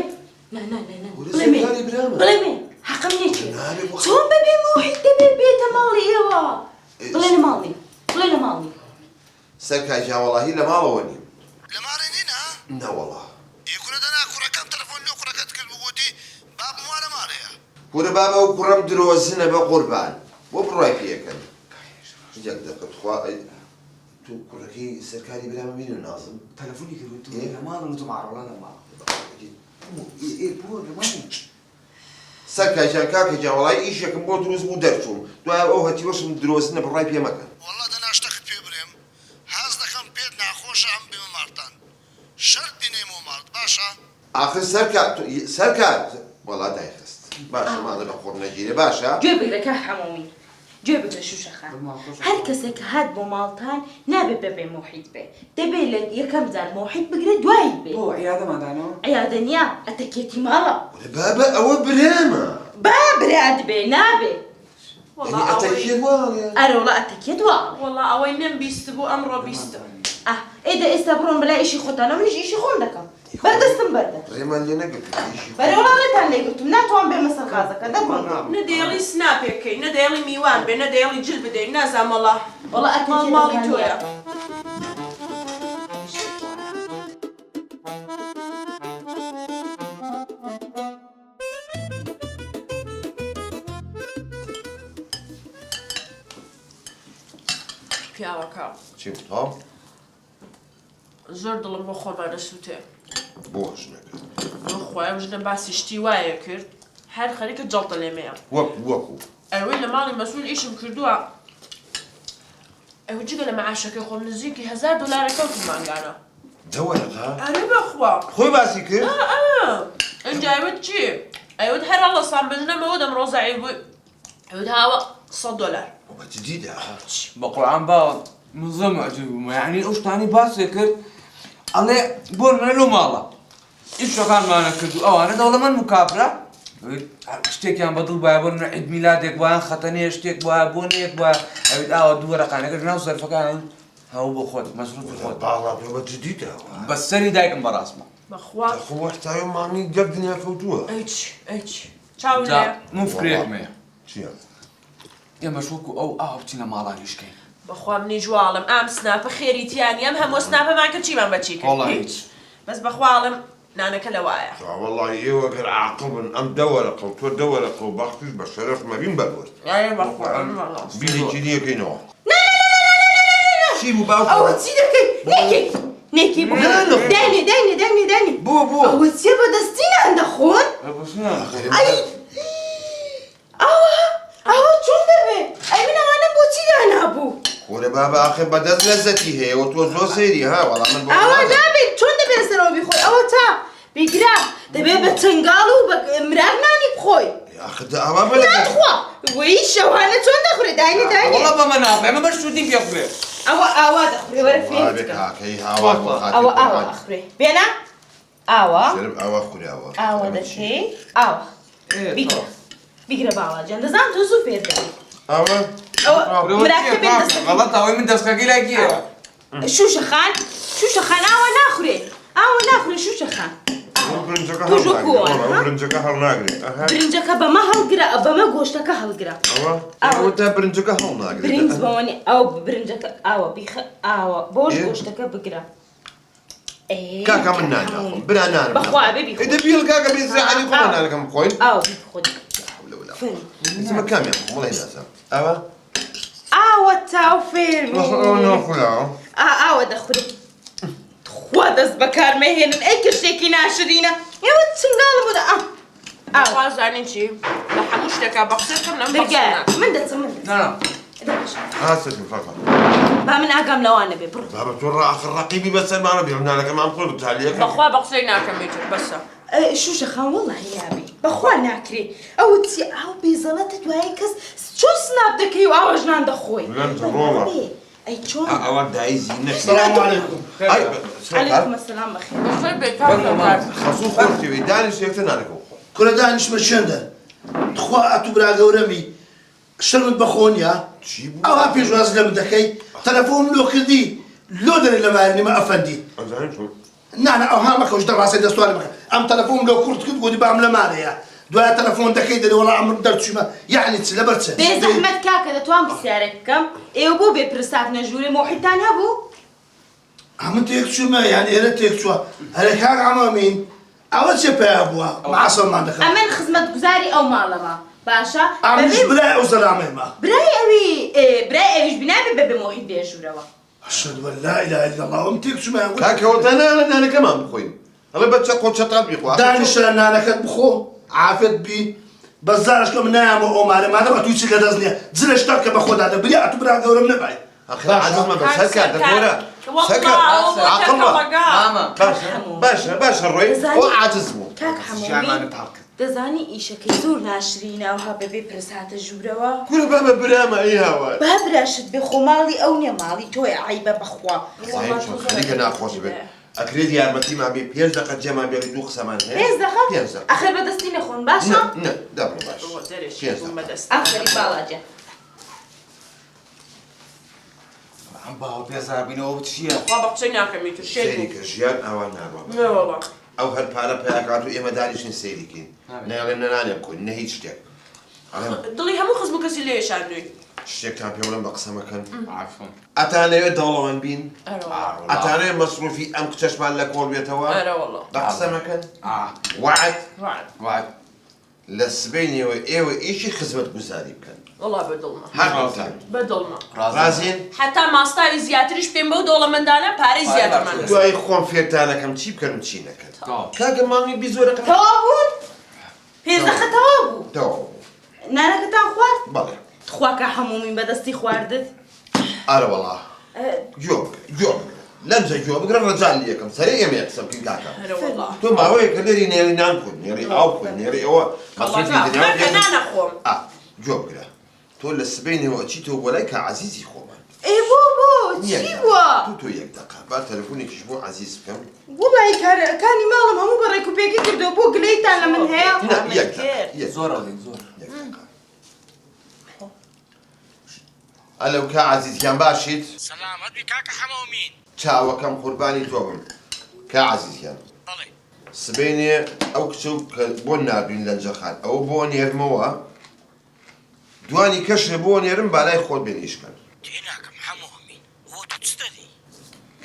سەرکاری برامە. بڵێ حەقم نییە نابێ بۆ چۆن بەبێ مۆحیت دەبێ بێتە ماڵی ئێوە بڵێ لە ماڵی بڵێ لە ماڵی. سەرکارجان وەڵاهی لە ماڵەوە نیم. لە ماڕێ نینە؟ نەوەڵا. کوورە دەنا کوڕەکەم تەلەفۆن لێ کوڕەکەت کرد بگوتی بابم وا لە ماڵەیە. کوورە بابا و کوڕەم درۆزنە بە قوربان بۆ بڕای پێکەن. یەک دەقەت خوا تو کوڕەکەی سەرکاری برامە بین و نازم. تەلەفۆنی کردووە تۆ لە ماڵن و تۆ ماڕۆڵە لە ماڵ. سەرکارجان کاکەجان وەڵای ئیشێکم بۆ دروست بوو دەرچووم دوای ئەو هەتیوەشم درۆزنە بڕای پێ مەکەن. والله دەنا شتەخت پێ برێم حەز دەکەم پێت ناخۆشە ئەم بێمە ماڵتان شەرت بینێمەوە ماڵت باشە؟ ئاخر سەرکار وەڵا دایخست باشە ماڵە بە قوڕ نەگیرێ باشە؟ گوێ بگرەکە هەمومی گوێ بگرە شوشەخان هەر کەسێک کە هات بۆ ماڵتان نابێت بەبێ مۆحیت بێ دەبێت لە یەکەم جار مۆحیت بگرێت دوایی بێ. بۆ عیادەمادانەوە؟ عیادە نییە ئەتەکێتی ماڵە. بابا ئەوە برامە. با برات بێ نابێ. ئەتەکێت واڵێ. ئەرە وڵا ئەتەکێت واڵێ. وەڵا ئەوەی من بیست بوو ئەمڕۆ بیستم. ئێدە ئێستا بڕۆن بەلای ئیشی خۆتانە منیش ئیشی خۆم دەکەم بەردەستم بەردە ڕێمان لێ نەگرت بەرەوە ڕێتان لێگرتم ناتوان بێ مەسەر غازەکە دەبڕۆن نەدەیڵی سناپێکەکەی نەدەیڵی میوان بێ نەدەیڵی جل بدەین نازام وەڵا وەڵا ماڵی تۆیە پیاوەکە چی تام زۆر دڵم بۆ خۆمانە سووتێ بۆش نەکرد بخوای ژنە باسی شتی وایە کرد هەر خەریکە جەڵتە لێمەیە وەکو ئەوەی لە ماڵی مەسئول ئیشم کردووە ئەوە جگە لە مەعاشەکەی خۆم نزیکی $1000 کەوتم مانگانە دەوەرەقا ئەرێ بەخوا خۆی باسی کرد ئەنجا ئەوت چی؟ ئەوت هەر هەڵەسان بژنەمەوە دەم ڕۆزایی بووی ئەوت هاوە $100 بەجدیدا بقرآن با نظام عجيب يعني اوش تاني باسي كرد الله بون من لو مالا ايش كان معنا كردو او انا دوله من مكابره اشتيك يعني بدل باي بون عيد ميلادك باي ختني اشتيك باي بونيك باي ابي او دور رقانه كده نوصل فكان هو بخود مصروف بخود باڵا بەجدیدا بس سري دايك براسمه بەخوا خۆ حتى مامی گەر دنیا کەوتووە ئەیچ چاو لا لێ مو فريق مية چییە يا مشوكو او بتينا مالانيش كاين بەخوا منی جواڵم ئام سناپە خێریتیانی ئەم هەموو سناپەمان کرد چیمان بەچی کرد والله هیچ بەس بەخواڵم نانەکە لەوایە والله ئێوە گەر عاقبن ئەم دەوەرەقە و تۆ دەوەرەقە و باختش بە شەرەف مەبین بەدوەست بیلێکی نیەکەینەوە چی بوو باوکە ئەوە چی دەکەی نێکی داینێ داینێ بۆ ئەوە چیە بەدەستینان دەخۆن بس نعم ئەی ئەوە چۆن دەبێ ئەی من ئەوانە بۆچی دانابوو خۆرە بابا ئاخر بەدەست لەزەتی هەیە و تۆ زۆر سەیری ها وەڵام من بۆ ئەوە نابێت چۆن دەبێت لەسەرەوە بیخۆی ئەوە تا بیگرا دەبێت بە چنگاڵ و بە مرار نانی بخۆی ئاخر ئەوا بەلە ناتخوا وەی شەوانە چۆن دەخورێ داینێ والله بما نافع ما برشودي في اخبار ئەوە دەخورێ وەرە فێر بکە کاکەی هاوا ئەوە ئەخورێ بێنە ئاوە ئەوە خوراوە ئاوە دەکەی ئاوە بیگرە باواجان دەزانم تۆ زوو فێر دەبی ئەوە مراکە بێن دەست غلط هاوي من دستك لاقيه شوشە خان ئاوە ناخورێ شوشە خان برنجەکە هەڵ ناگرێت برنجەکە بەمە هەڵگرە بەمە گۆشتەکە هەڵگرە ئەوە تا برنجەکە هەڵ ناگرێت برنج بەوەنی ئەو برنجەکە ئاوە بیخە ئاوە بۆش گۆشتەکە بگرە کاکە من ناناخۆم برا نانم بەخوا بێ ئێدە بیڵ کاکە بێزرعانی خۆمان نانەکەم بخۆین ئاو خۆت اسمە کامیان مڵی ناسم ئەوە ئاوە تاو فێرمی ناخوراوە ئاوە دەخورێ خوا دەست بەکارمەهێنن ئەی کشتێکی ناشرینە ئێوە چنگاڵ بوودا خوازانین چی لە هەموو شتێکا بە قسەکەم نەم من دەچم لا هاستێک فەقە با من ئاگام لەوانە بێ بڕۆ بابا تۆ ڕاخر ڕقیبی بەسەرمانە بێنانەکەمان خۆ بتالیەکە بەخوا بە قسەی ناکەم میتر بەسە شوشە خان وەڵڵاهی نابێ بەخوا ناکرێ ئەوە چی ئاو بێزەڵەتە دوایە کەس چۆن سناپ دەکەی و ئاوەژنان دەخۆی ئەی چۆن ئەوە دایزی السلام علیکم علیکم السلام بەخێر بەخێر بێت کاکە خەسوو خۆشتێوی دانیش یەکتە نانەکەم کورە دانیشمە چێندە خوا ئەتو برا گەورەمی شەرمت بەخۆنیا چی بوو ئەوە پێشواز لەم دەکەی تەلەفۆن لۆ کردی لۆ دەرێ لە مارنیمە ئەفەندی ئەزانین چۆن نانە ئەوها مەکەوش دەڕاستی دەستوانە مەکە ئەم تەلەفۆن لۆ کورت کرد گوتی بام لە مارەیە دوایە تەلەفۆن دەکەی دەرێ وەڵا ئەمر دەرچوومە یعنی چ لەبەر چ بێ زەحمەت کاکە دەتوان پرسیارێک بکەم ئێوە بۆ بێ پرساک نەژوورێ مۆحیتان هەبوو ئەمن تێک چوومە یان ئێرە تێک چووە هەرێ کاک ئەمامین ئەوە چێ پێیا بووە معسەڵمان دەکەن ئەمن خزمەتگوزاری ئەو ماڵەوە باشە ئەمش برای ئەو زەلامەیمە برای ئەویش بنابێ بەبێ مۆحیت بێژوورەوە أشهد أن لا إله إلا الله أم تيك ما يقول کاکەوە تەنانە نانەکەمان بخۆین هەڵێ بەچە قۆچەتات بیخوا دانش نانەکەت بخۆ عافێت بی بەزارش کە من نایەمە ئۆمارە مادەمە توی چی لە دەست نییە جلە شتات کە بە خۆدا دەبری ئەتو برا گەورەم نەبای ئەخر عەزیزمە بە سەر کار دەتۆرە باشە ڕۆی ئەو عاجز بوو کاک هەمووی دەزانی ئیشەکەی زۆر ناشرینەوەها بەبێ پرساتە ژوورەوە کورە بابە برامە ئەی هاوار با براشت بێ خۆ ماڵی ئەو نییە ماڵی تۆی عیبە بەخوا خەریکە ناخۆش بێت ئەکرێت یارمەتیمان بێ 5 دقە جێمان بێ دوو قسەمان هەیە پێنج دەقە ئەخر بەدەستی نەخۆن باشە نە دەبڕ باش ئەخری باڵاجە ئەم باوە پێزابینەوە چییە؟ خوا بە قسەی ناکەمی تر شێت سەیریکە ژیان ئاوا ناڕوە نەوەڵا ئەو هەر پارە پیاکات و ئێمە دانیشتین سەیریکەین نەڵێن نەنانێ بکۆین نە هیچ شتێک دڵی هەموو خزم و کەسی لێ شاردووی شتێکتان پێ بڵێم بە قسەمەکەن عفوم ئەتانەوێت دەوڵەمەند بین ئەرەوەڵا ئەتانەوێت مەسروفی ئەم کچەشمان لە کۆڵ بێتەوە ئەرەوەڵا بە قسەمەکەن وعد وات لە سبەینەوە ئێوە ئیشی خزمەت گوزاری بکەن وڵا بەدڵمە هەردووتان بەدڵمە رازین حتا ماستاوی زیاتریش پێم بەو دەوڵەمەندانە پارەی زیاترمان دوای خۆم فێرتانەکەم چی بکەن و چی نەکەن کاگە مامی بیزۆرەکە تەوا بوون؟ پێزەخە تەوا بوو تەواو نانەکەتان خوارد؟ بەڵێ خواکە هەموومین بەدەستی خواردت ئارە وەڵا گوێ لەنجە گوێ بگرە ڕەجال یەکەم سەرێ ئێمە قسەم پێ کاکە ئەرەوەڵا تۆ ماوەیە کە لێری نێری نان کن نێری ئاو کن نێری ئەوە مەکە نانەخۆم گوێ بگرە تۆ لە سبەینەوە چیتەوە بۆ لای کە عەزیزی خۆمان ئێ بۆ چی بووە؟ تۆ یەک دەقا با تەلەفۆنێکیش بۆ عەزیز بکەم وڵی کارەکانی ماڵم هەموو بەڕێک و پێکی کردەوە بۆ گلەیتان لە من هەیە ئەلەو کا عەزیزیان باشیت سەلامەت بی کاکە حەمەومین چاوەکەم قوربانی تۆ بم کا عەزیزیان بەڵێ سبەینێ ئەو کچە بۆ نردوین لەنجەخان ئەوە بۆ نێرمەوە دوانی کەشێ بۆ نێرم بالای خۆت بێنیشکەن تێناکەم حەمەومین بۆ تو چ دەدی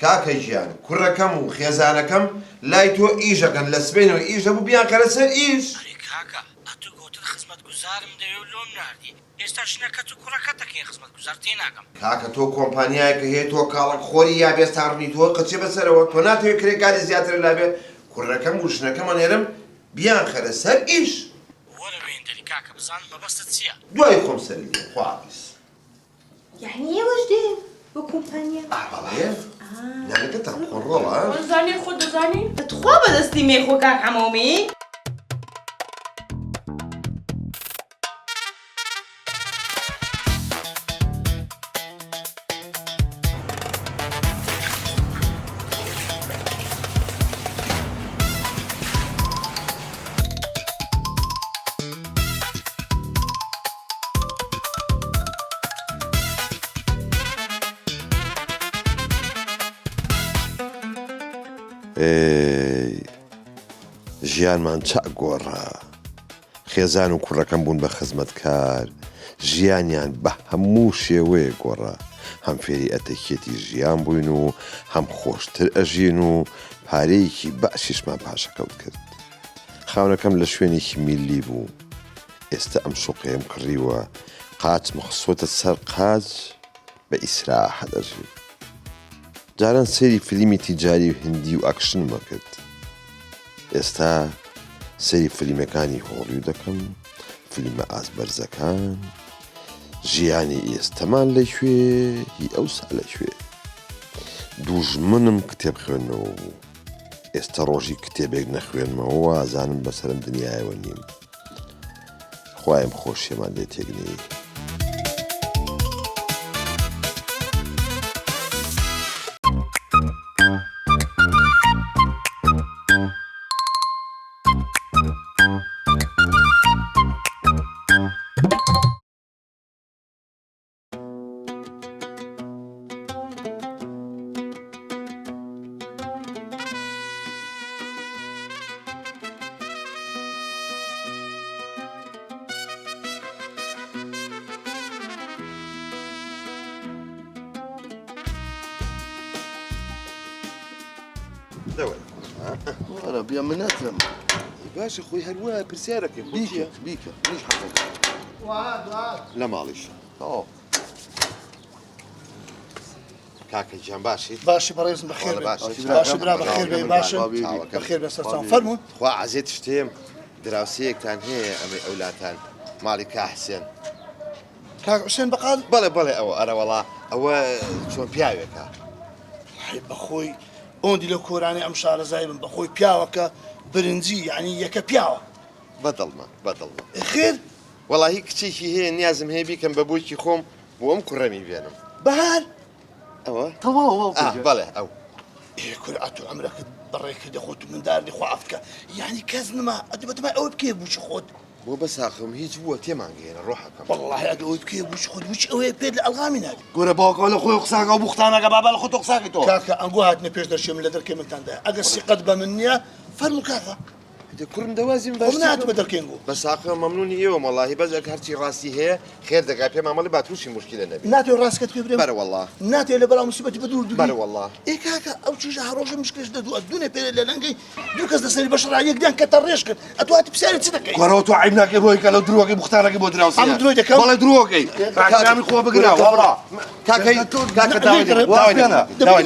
کاکە گیان کوڕەکەم و خێزانەکەم لای تۆ ئیژەکەن لە سبەینەوە ئیژ دەبوو بیان کەرە سەر ئیش ئەرێ کاکە ئەتو گوتت خزمەت گوزارم دەوێ و لۆم ناردی ئێستا شنەکەت و کوڕەکەت دەکەین خزمەت گوزار تێناکەم کاکە تۆ کۆمپانیایەکە هەیە تۆ کاڵک خۆری یا بێستاڕنی تۆ قچێ بەسەرەوە تۆ ناتەوێت کرێکاری زیاتر لابێ کوڕەکەم و ژنەکەمە نێرم بیان خەرە سەر ئیش وەرە بێن دەری کاکە بزان مەبەستت چییە دوای خۆم سەری دێ خواحافیز یعنی ئێوەش دێن بۆ کۆمپانیا ئاڵەیە نانەکەتان خۆڕۆڵە زانی خۆ دەزانی بەتخوا بەدەستی مێخۆ کاک حەمەومی ژیانمان چاک گۆڕا خێزان و کوڕەکەم بوون بە خزمەتکار ژیانیان بە هەموو شێوەیە گۆڕا هەم فێری ئەتەکێتی ژیان بووین و هەم خۆشتر ئەژین و پارەیەکی باشیشمان پاشەکەوت کرد خاونەکەم لە شوێنێکی میلی بوو ئێستا ئەم شوقەیەم کڕیوە قاچمە خسۆتە سەر قاچ بە ئیسراحە دەژێت جاران سەیری فیلمی تیجاری و هندی و ئەکشنمە کرد ئێستا سەیری فیلمەکانی هۆڵیوود دەکەم فیلمە ئازبەرزەکان ژیانی ئێستەمان لەکوێ هی ئەوسا لەکوێ دوژمنم کتێب خوێندنەوە بوو ئێستا ڕۆژی کتێبێک نەخوێنمەوە ئازانم بەسەرم دنیایەوە نیم خوایم خۆشیەمان لێ تێگنێ وەرە بیا منەتم باشە خۆی هەروە پرسیارەکەم بیکە بیکە منیش حەزم لە ماڵیش کاکە گیان باشیت باشی بەڕێزم بەخێر باشی برا بەخێر بێ باشە بەخێر بێ سەرچاو فەرموون خوا عەزێت شتێم دراوسەیەکتان هەیە ئەمەی ئەولاتان ماڵی کا حسێن کاک حوسێن بەقال بەڵێ ئەوە ئەرەوەڵا ئەوە چۆن پیاوێکە بەخۆی ئۆندی لە کۆرانی ئەم شارەزای من بەخۆی پیاوەکە برنجی یعنی یەکە پیاوە بەدڵمە خێر وەڵاهی کچێکی هەیە نیازم هەیە بیکەم بە بۆیکی خۆم بۆ ئەم کوڕەمی بێنم بەهار ئەوە تەواو بەڵێ ئەو کورعەت و ئەمرەکەت بەڕێ کردە خۆت و منداردی خوافکە یعنی کەس نما ئەدوبەتمای ئەوە بکێ بووچی خۆت بۆ بۆ بەساخم هیچ بووە تێمانگەێنە ڕۆحەکەم والله ئەگە ئەوی بکێ وش خۆت وش ئەوەیە پێت لە ئەلغامی نادی گۆرە باوکەوە لە خۆی قساکە و بوختانەکە بابا لە خۆ تۆ قساکی تۆ کاکە ئەنگۆ هاتنە پێش دەرچێ من لە دەرکێ منتاندا ئەگەر سیقەت بە من نییە فەرمو کاکە کوڕم دەوازیم خۆ من هاتمە دەرکێنگۆ بەساخە مەمنونی ئێوە مەڵاهی بەزێک هەرچی ڕاستی هەیە خێر دەکا پێم ئەمەڵی با تووشی مشکلە نەبێت ناتێ ڕاستکەت پێ برێ بەرە وەڵڵا ناتێ لە بەراو مصیبەتی بە دوور دووری بەرە وەڵڵا ئێ کاکە ئەو چیژە هەڕۆژە مشکلش دەدووە دوونێ پێرە لە لەنگەی دوو کەس دەسەری بەشڕا یەکدیان کە تەڕێژ کرد ئەتوواتی پرسیاری چ دەکەی وەرەوە تۆ عیب ناکەی بۆی کە لەو درۆگەی بوختانەکەی بۆ دراوسێ ئەم درۆی دەکەم بەڵێ درۆگەی کاکەمی خۆ بگرا وەڕا کاکەی کاکە داوای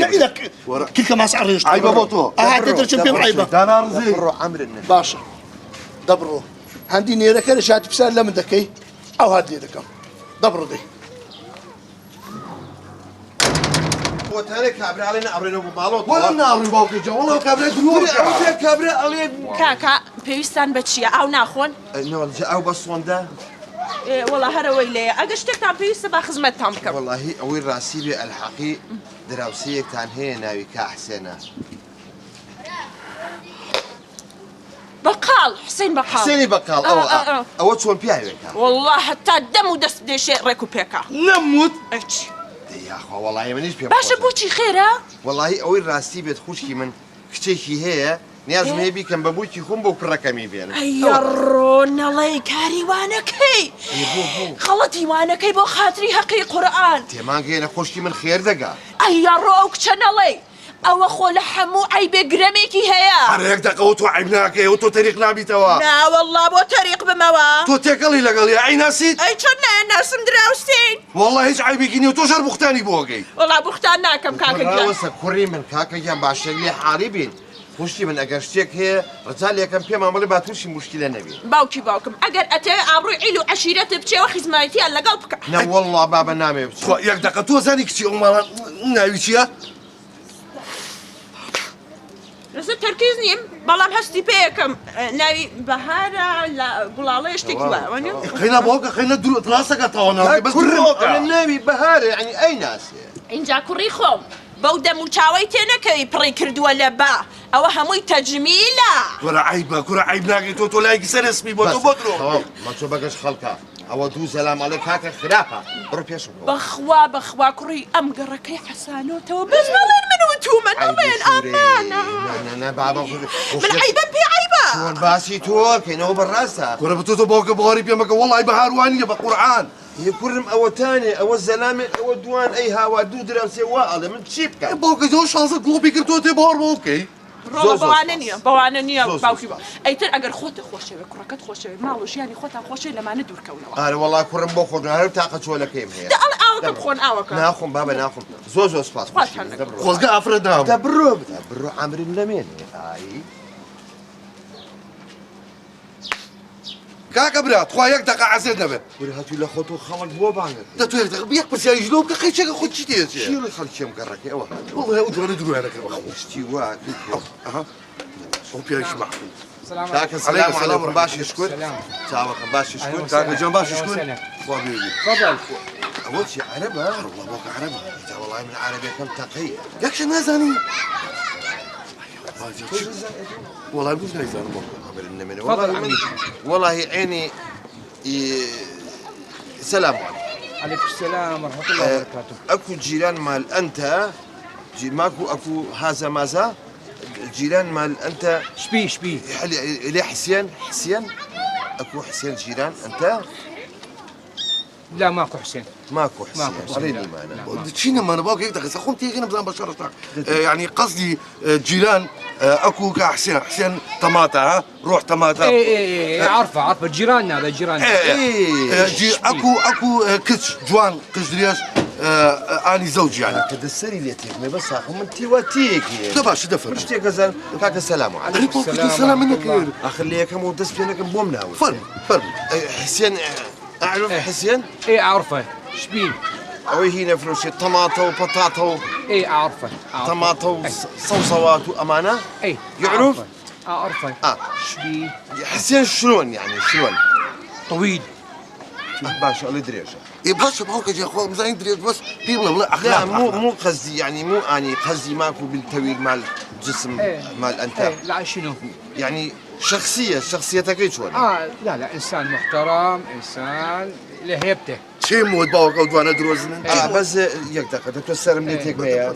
کلکە ماس عڕێژ عیبە بۆ تۆ ئاهاتە دەرچم پێم عیبە داناڕزی ڕۆ ئەمرن باشە دەبڕۆ هەندی نێرەکە لە شاتی پسار لە من دەکەی ئەو هات لێ دەکەم دەبڕۆ دەی بۆتانێ کابرا ئەڵێن ئەڕێنەوە بۆ ماڵەوە وەڵا ناڕووی باوکەی جا وەڵا کابرای درۆژە کابرا ئەڵێ کاکە پێویستان بە چییە ئاو ناخۆن نەوەڵجە ئەو بە سۆندا وەڵا هەرەوەی لێیە ئەگە شتێکتان پێویستە با خزمەتتان بکەم واللهی ئەوەی ڕاستی بێ ئەلحەقی دراوسەیەکتان هەیە ناوی کا حسێنە بەقاڵ حسین بەقاڵ حسێنی بەقاڵ ئەوە چۆن پیاوێکە والله هەتا دەم و دەست دێشێ ڕێک و پێکە نەموت ئەچ یاخوا وەڵی منیش پێ باشە بۆچی خێرە واللهی ئەوەی ڕاستی بێت خوشکی من کچێکی هەیە نیازم هەیە بیکەم بە بووکی خۆم بۆ کوڕەکەمی بێنم ئەیڕۆ نەڵێی کاری وانەکەی خەڵەتی وانەکەی بۆ خاتری حەقی قورئان تێمانگەێنە خوشکی من خێر دەگا ئەیڕۆ ئەو کچە نەڵێی ئەوە خۆ لە هەموو عیبێ گرەمێکی هەیە هەرێک دەقەوە تۆ عیب ناکەی و تۆ تەریق نابیتەوە ناوەڵڵا بۆ تەریق بمەوە تۆ تێکەڵی لەگەڵی ئەی ناسیت ئەی چۆن ناسم دراوستین والله هیچ عیبێکی نیە و تۆ ژەر بوختانی بۆگەی وەڵا بوختان ناکەم کاکە گیان وەسە کوڕی من کاکەیان باشێک لێ حاڵی بین خوشتی من ئەگەر شتێک هەیە ڕجال یەکەم پێم ئەمەڵێ با تووشی مشکلە نەبێت باوکم ئەگەر ئەتەوێ ئابڕووی عیل و عەشیرەتت بچێوە خیزمەتیان لەگەڵ بکە نە وەڵڵا بابە نامێ بچۆ یەک دەقە تۆ زانی کچی ئەو ماڵە ناوی چییە؟ لەسەر تەرکیز نیم بەڵام هەستی پێیەکەم ناوی بەهارە لە گوڵاڵەیە شتێکی وایە خەینا باوکە خەینا ڕاستەکە تاواناوی بەس ئەمە ناوی بەهارە یعنی ئەی ناسێ اینجا کوڕی خۆم بەو دەم و چاوەی تێنەکەوی پڕی کردووە لە با ئەوە هەمووی تەجمیلە کوڕە عیبە کوڕە عیب ناکەی تۆ لایەکی سەرسمی بۆ تۆ بۆ درۆ ماچۆ بەگەش خەڵکە ئەوە دوو سەلام ئەڵێ کاکە خراپە بڕۆ پێشم بەخوا کوڕی ئەم گەڕەکەی حەسانۆتەوە بەس نەڵێن من وتومە نەڵێن ئامانە بابا من عیبەم پێ عیبە چۆن باسی تۆکەینەوە بەڕاستە کوڕە بە تۆ باوکە بەواری پێمەکە وەڵی بەهاروانیە بە قورئان هی کوڕم ئەوە تانێ ئەوە زەلامێک ئەوە دوان ئەی هاوا دوو دراوسێ وا ئەڵێ من چی بکەم باوکە جۆ شانسە گڵۆپی کردۆ تێ باوەڕ بۆ بکەی بەوانە نییە باوکی بە ئەیتر ئەگەر خۆتە خۆشەوێ کوڕەکەت خۆشەوێ ماڵ و ژیانی خۆتان خۆشەوێ لەمانە دوورکەونەوە ئارە وەڵا کوڕم بۆ خۆ هەر تاقە چۆلەکەیم هەیە ئاوەکە بخۆن ئاوەکە ناخۆم بابە ناخۆم زۆر سپاس خۆزگە ئافرەت نام بڕۆ ئەمرم لەمێنێ ئایی کاکە برات خوا یەک دەقە عەزێت نەبێت وەری هاتووی لە خۆت و خەڵک بۆ بانگت دەتوێت یەک پرسیاری ژلۆ بکە خەیچێکە خۆت چی دێت چیڵی خەڵکیم گەڕەکەی ئەوە وڵڵێ ئەو دوانە درویانەکەەوە شتی وا ئەو پیاویش مەحموود کاکە سەلام عەلەیکم باشی شکر چاوەکەم باشی شکر کاکە جان باشی شکر خوا بێوی ئەوە چی عەرەبە وەڵڵا بۆکە عەرەبە جا وەڵای من عەرەبیەکەم تەقەیە یەکشە نازانی وەڵای بوو نایزانم باوکە والله عيني سلام عليكم السلام ورحمة الله وبركاته. اكو جيران مال انت ماكو اكو هذا ماذا جيران مال انت شبي ليه حسين اكو حسين جيران انت لا ماكو حسين ماكو حسين أريني معنا تشينا ما انا باوكا يقدر يسخون تيجينا بزان بشرتك يعني قصدي جيران اكو كحسين حسين طماطة ها روح طماطة اي عارفة جيراننا هذا جيراننا اكو كتش جوان قجرياش اني زوجي يعني كذا السري اللي تيجي بس اخو من تيواتيك تباش دفر مش تيجي زين كاك السلام عليكم السلام منك اخليك مو دس بينك بومناوي فرم حسين اعرف حسين اي اعرفه شبيه او هنا فلوس طماطه وبطاطا اي اعرفه طماطه وصوصوات وامانه اي يعرف اعرفه شبيه حسين شلون يعني شلون طويل باشا الله يدري إيه باشا باوكا يا أخوان مزاين دريت بس بيبلا ولا لا أخلاق مو قصدي يعني مو اني قصدي ماكو بالتويل مال جسم مال انت لا شنو؟ يعني شخصيتك شلون؟ لا انسان محترم، انسان له هيبته. شيء مود باوكا ودوانا دروزن بس يقدر تكسر من هيك بيا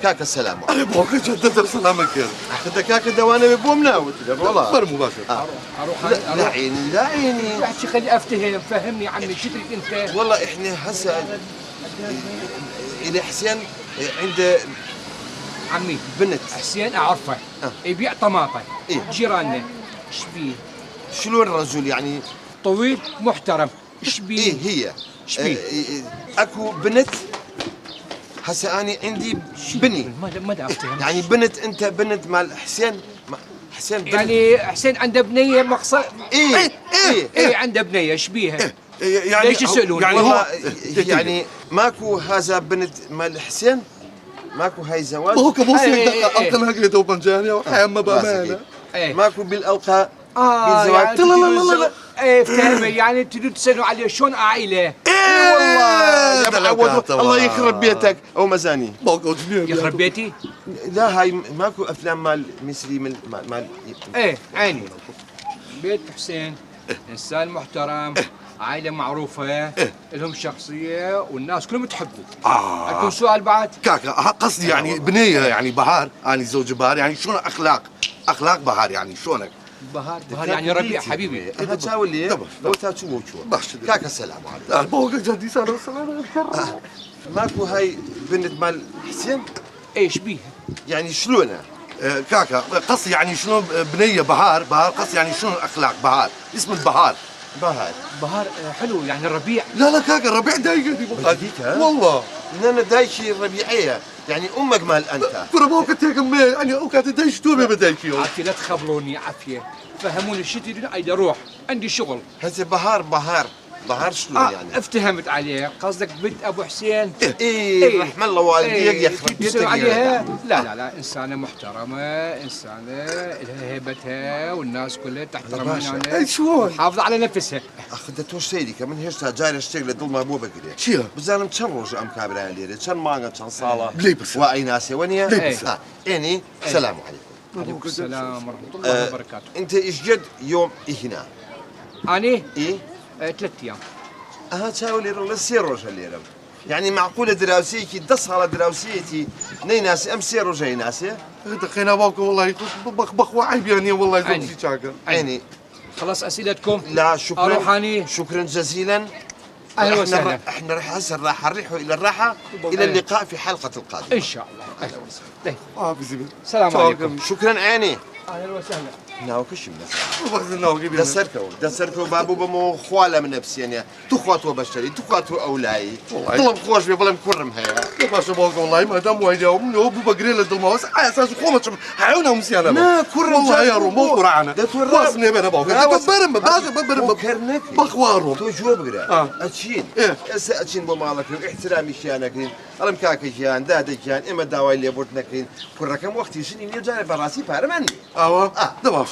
كاك السلام أنا باوكا جدد سلامك يا خذ كاك دوانا ببومنا والله فرمو باشا اروح لا عيني لا عيني احكي خلي افتهم، فهمني عمي شو تريد انت؟ والله احنا هسه الى حسين عند عمي بنت حسين اعرفه يبيع طماطه جيراننا. ايش بيه؟ شلون الرجل يعني؟ طويل محترم. ايش بيه؟ هي ايش بيه؟ اكو بنت هسه اني عندي بني ما افتهم يعني بنت انت بنت مال حسين حسين بنت يعني حسين عنده بنيه مقصد. ايه عنده بنيه. ايش بيها؟ يعني ليش يسألون؟ يعني والله يعني ماكو هذا بنت مال حسين ماكو هاي زواج باوكا بوصي ألقى هكذا دوبن جاني وحيما بأمانة ماكو بالألقى بالزواج. لا افتهم يعني تريدوا تسالوا عليه شلون عائله؟ والله الله يخرب بيتك او مزاني باوكا جنين يخرب بيتي؟ لا هاي ماكو افلام مال مصري مال عيني بيت حسين انسان محترم، عائله معروفه، لهم شخصيه والناس كلهم تحبه. عندكم سؤال بعد؟ كاكا قصدي يعني بنية يعني بهار أنا زوج بهار يعني شلون أخلاق بهار يعني شلونك؟ بهار يعني ربيع حبيبي. هذا تساوي لي لو تشوفوا كاكا السلام عليكم. باوكا جدي سلام ماكو هاي بنت مال حسين ايش بيها؟ يعني شلونه؟ كاكا قصدي يعني شلون بنية بهار قصدي يعني شلون أخلاق بهار اسم البهار بهار حلو يعني الربيع. لا كاكا الربيع دايقني والله انا دايشي الربيعيه يعني امك مال انت بربوك تيكم يعني اوكات دايش توبي بدايشي عافية لا تخبروني عافية فهموني الشي تريدون ايد اروح عندي شغل. هسه بهار شلون يعني؟ افتهمت عليه قصدك بنت ابو حسين؟ ايه رحم الله والديك يخرب بيتك عليها. لا انسانة محترمة، انسانة لها هيبتها والناس كلها تحترمها يعني شلون؟ حافظة على نفسها. اخذتوش سيدي كمان هيش جاي اشتغل ضل ما ابو بكر شيا بزالم كم روج ام كابرا ليري كم مانغا كم صاله ليه بس واي ناس ونيا يعني السلام عليكم. عليكم السلام ورحمة الله وبركاته. انت ايش جد يوم هنا؟ اني؟ ايه 3 ايام. تساوي لي سيروج اللي يعني معقولة دراسيكي دص على دراسيتي ني ناسي ام سيروج اي ناسي؟ دقينا باوكا والله بخ وعيب يعني والله زوجي شاكر عيني. خلاص اسئلتكم؟ لا شكرا اروح اني. شكرا جزيلا. اهلا وسهلا. احنا راح هسه راح نروح الى الراحه الى اللقاء في حلقه القادمه ان شاء الله. اهلا وسهلا. بزين السلام عليكم. شكرا عيني. اهلا وسهلا. ناو كشم وبخذ دسركو بابو بمو خواله من نفسي يعني تخواتو بشري تخواتو اولاي طلب خوش بي بلم كرم هيا يا باشا باوكا والله ما دام وايد يوم ابو بقري له الموس على اساس خومه حيونا مسيانه ما كرم والله يا رومو قرعنا واسني بنا باوكا برم باشا كرنك بخوارو تو جو بقرا اتشين اتشين بمالك احترامي شانك الم كاكي جان دادك جان اما داوي اللي بورتنكين كركم وقتي شنو نرجع براسي بارمني دبر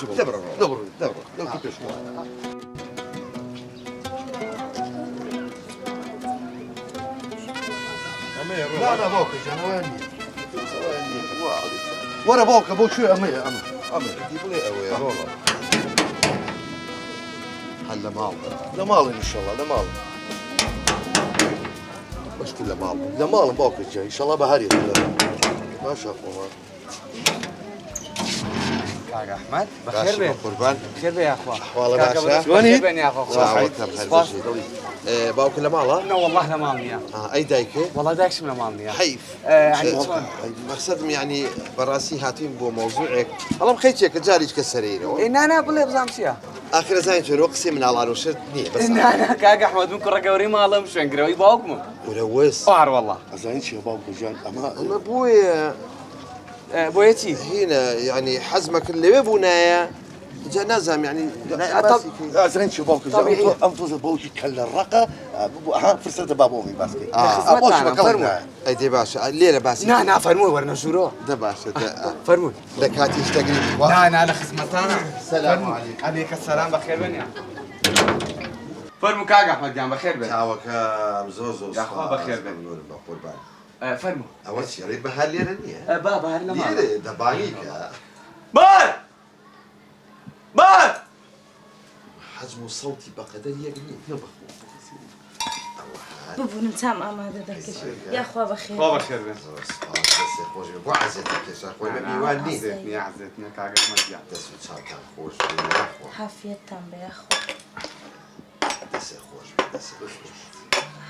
دبر لا باوكا جنواني ورا باوكا بو شوي امي جيبوا لي قوي والله هلا مال لا مال ان شاء الله لا مال بس كله مال لا مال باوكا جاي ان شاء الله بهاري ما شاء الله كاكا احمد بخير بيه قربان بخير بيه يا اخوان والله باشا شلوني؟ بخير يا اخوان باو كله ماله؟ لا والله لا مالني يا اي دايكه؟ والله دايكش من مالني يا حيف يعني مقصد يعني براسي هاتين بو موضوعك والله مخيتك جاريك كسرينه انا بلي بزامسيا اخر زين شنو قسم من على روشت ني بس انا كاكا احمد من كره قوري ماله مش انقرا يباوكم ولوس بار والله زين شي باوكا جان اما ابوي بويتي هنا يعني حزمك اللي ببنايا جنازهم يعني زين شو باوكا جان انفذ بوكي كل الرقه فرصه بابومي باسكي ابوش فرمو اي دي باشا الليله باسي نا فرمو ورنا شورو ده باشا فرمو لك هاتي اشتغلي لا خدمتنا السلام عليكم عليك السلام بخير بنيا فەرموو کاک ئەحمەد گیان بەخێر بێت چاوەکەم زۆر زۆر یاخوا بەخێر بێت ممنونم بە قوربان فەرموو ئەوە چێڕی بەهار لێرە نییە با بەهار لە ماڵە لێرە دەبانی کە بار حجم و سەوتی بەقەدەر یەک نییە ببوونم چام ئامادە دەکەش یاخوا بەخێر خوا بەخێر بێت دەستێ خۆش بێ بۆ عەزێتە کێشە خۆی بە میوان نییە نییە حەزێت نییە کاک ئەحمەد گیان دەست و چاکان خۆش بێ یاخوا حافیەتتان بێ یاخوا دەستێ خۆش بێ دەستێ خۆش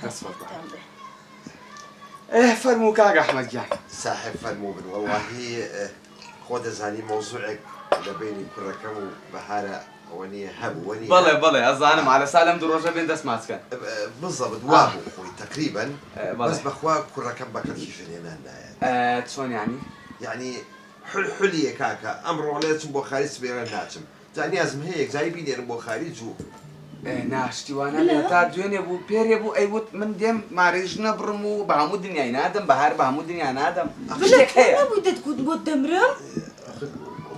حافیەتتان بێ فەرموو کاک ئەحمەد گیان صاحب فەرموو بن وەڵاهی خۆ دەزانی مۆزوعێک لە بینی کوڕەکەم و بەهارە ئەوە نییە هەبووە نیە بەڵێ بەڵێ ئەزانم عەلەسا لەم دوو ڕۆژە بێن دەست ماچکەن بالضبط وا بوو خۆی تقریبا بەس بەخوا کوڕەکەم بەکەتی ژنێنان نایەت چۆن یانی یعنی حلیە کاکە ئەمڕۆ لێچم بۆ خارج سبێرە ناچم جانیازم هەیە یەکجاری بینێرم بۆ خارج و ناشتیوانە لێ تا دوێنێ بوو پێرێ بوو ئەیوت من دێم مارێژ نەبڕم و بە هەموو دنیای نادەم بەهار بە هەموو دنیا نادەم شتێک هەیە نەبوو دەتگوت بۆ دەمرم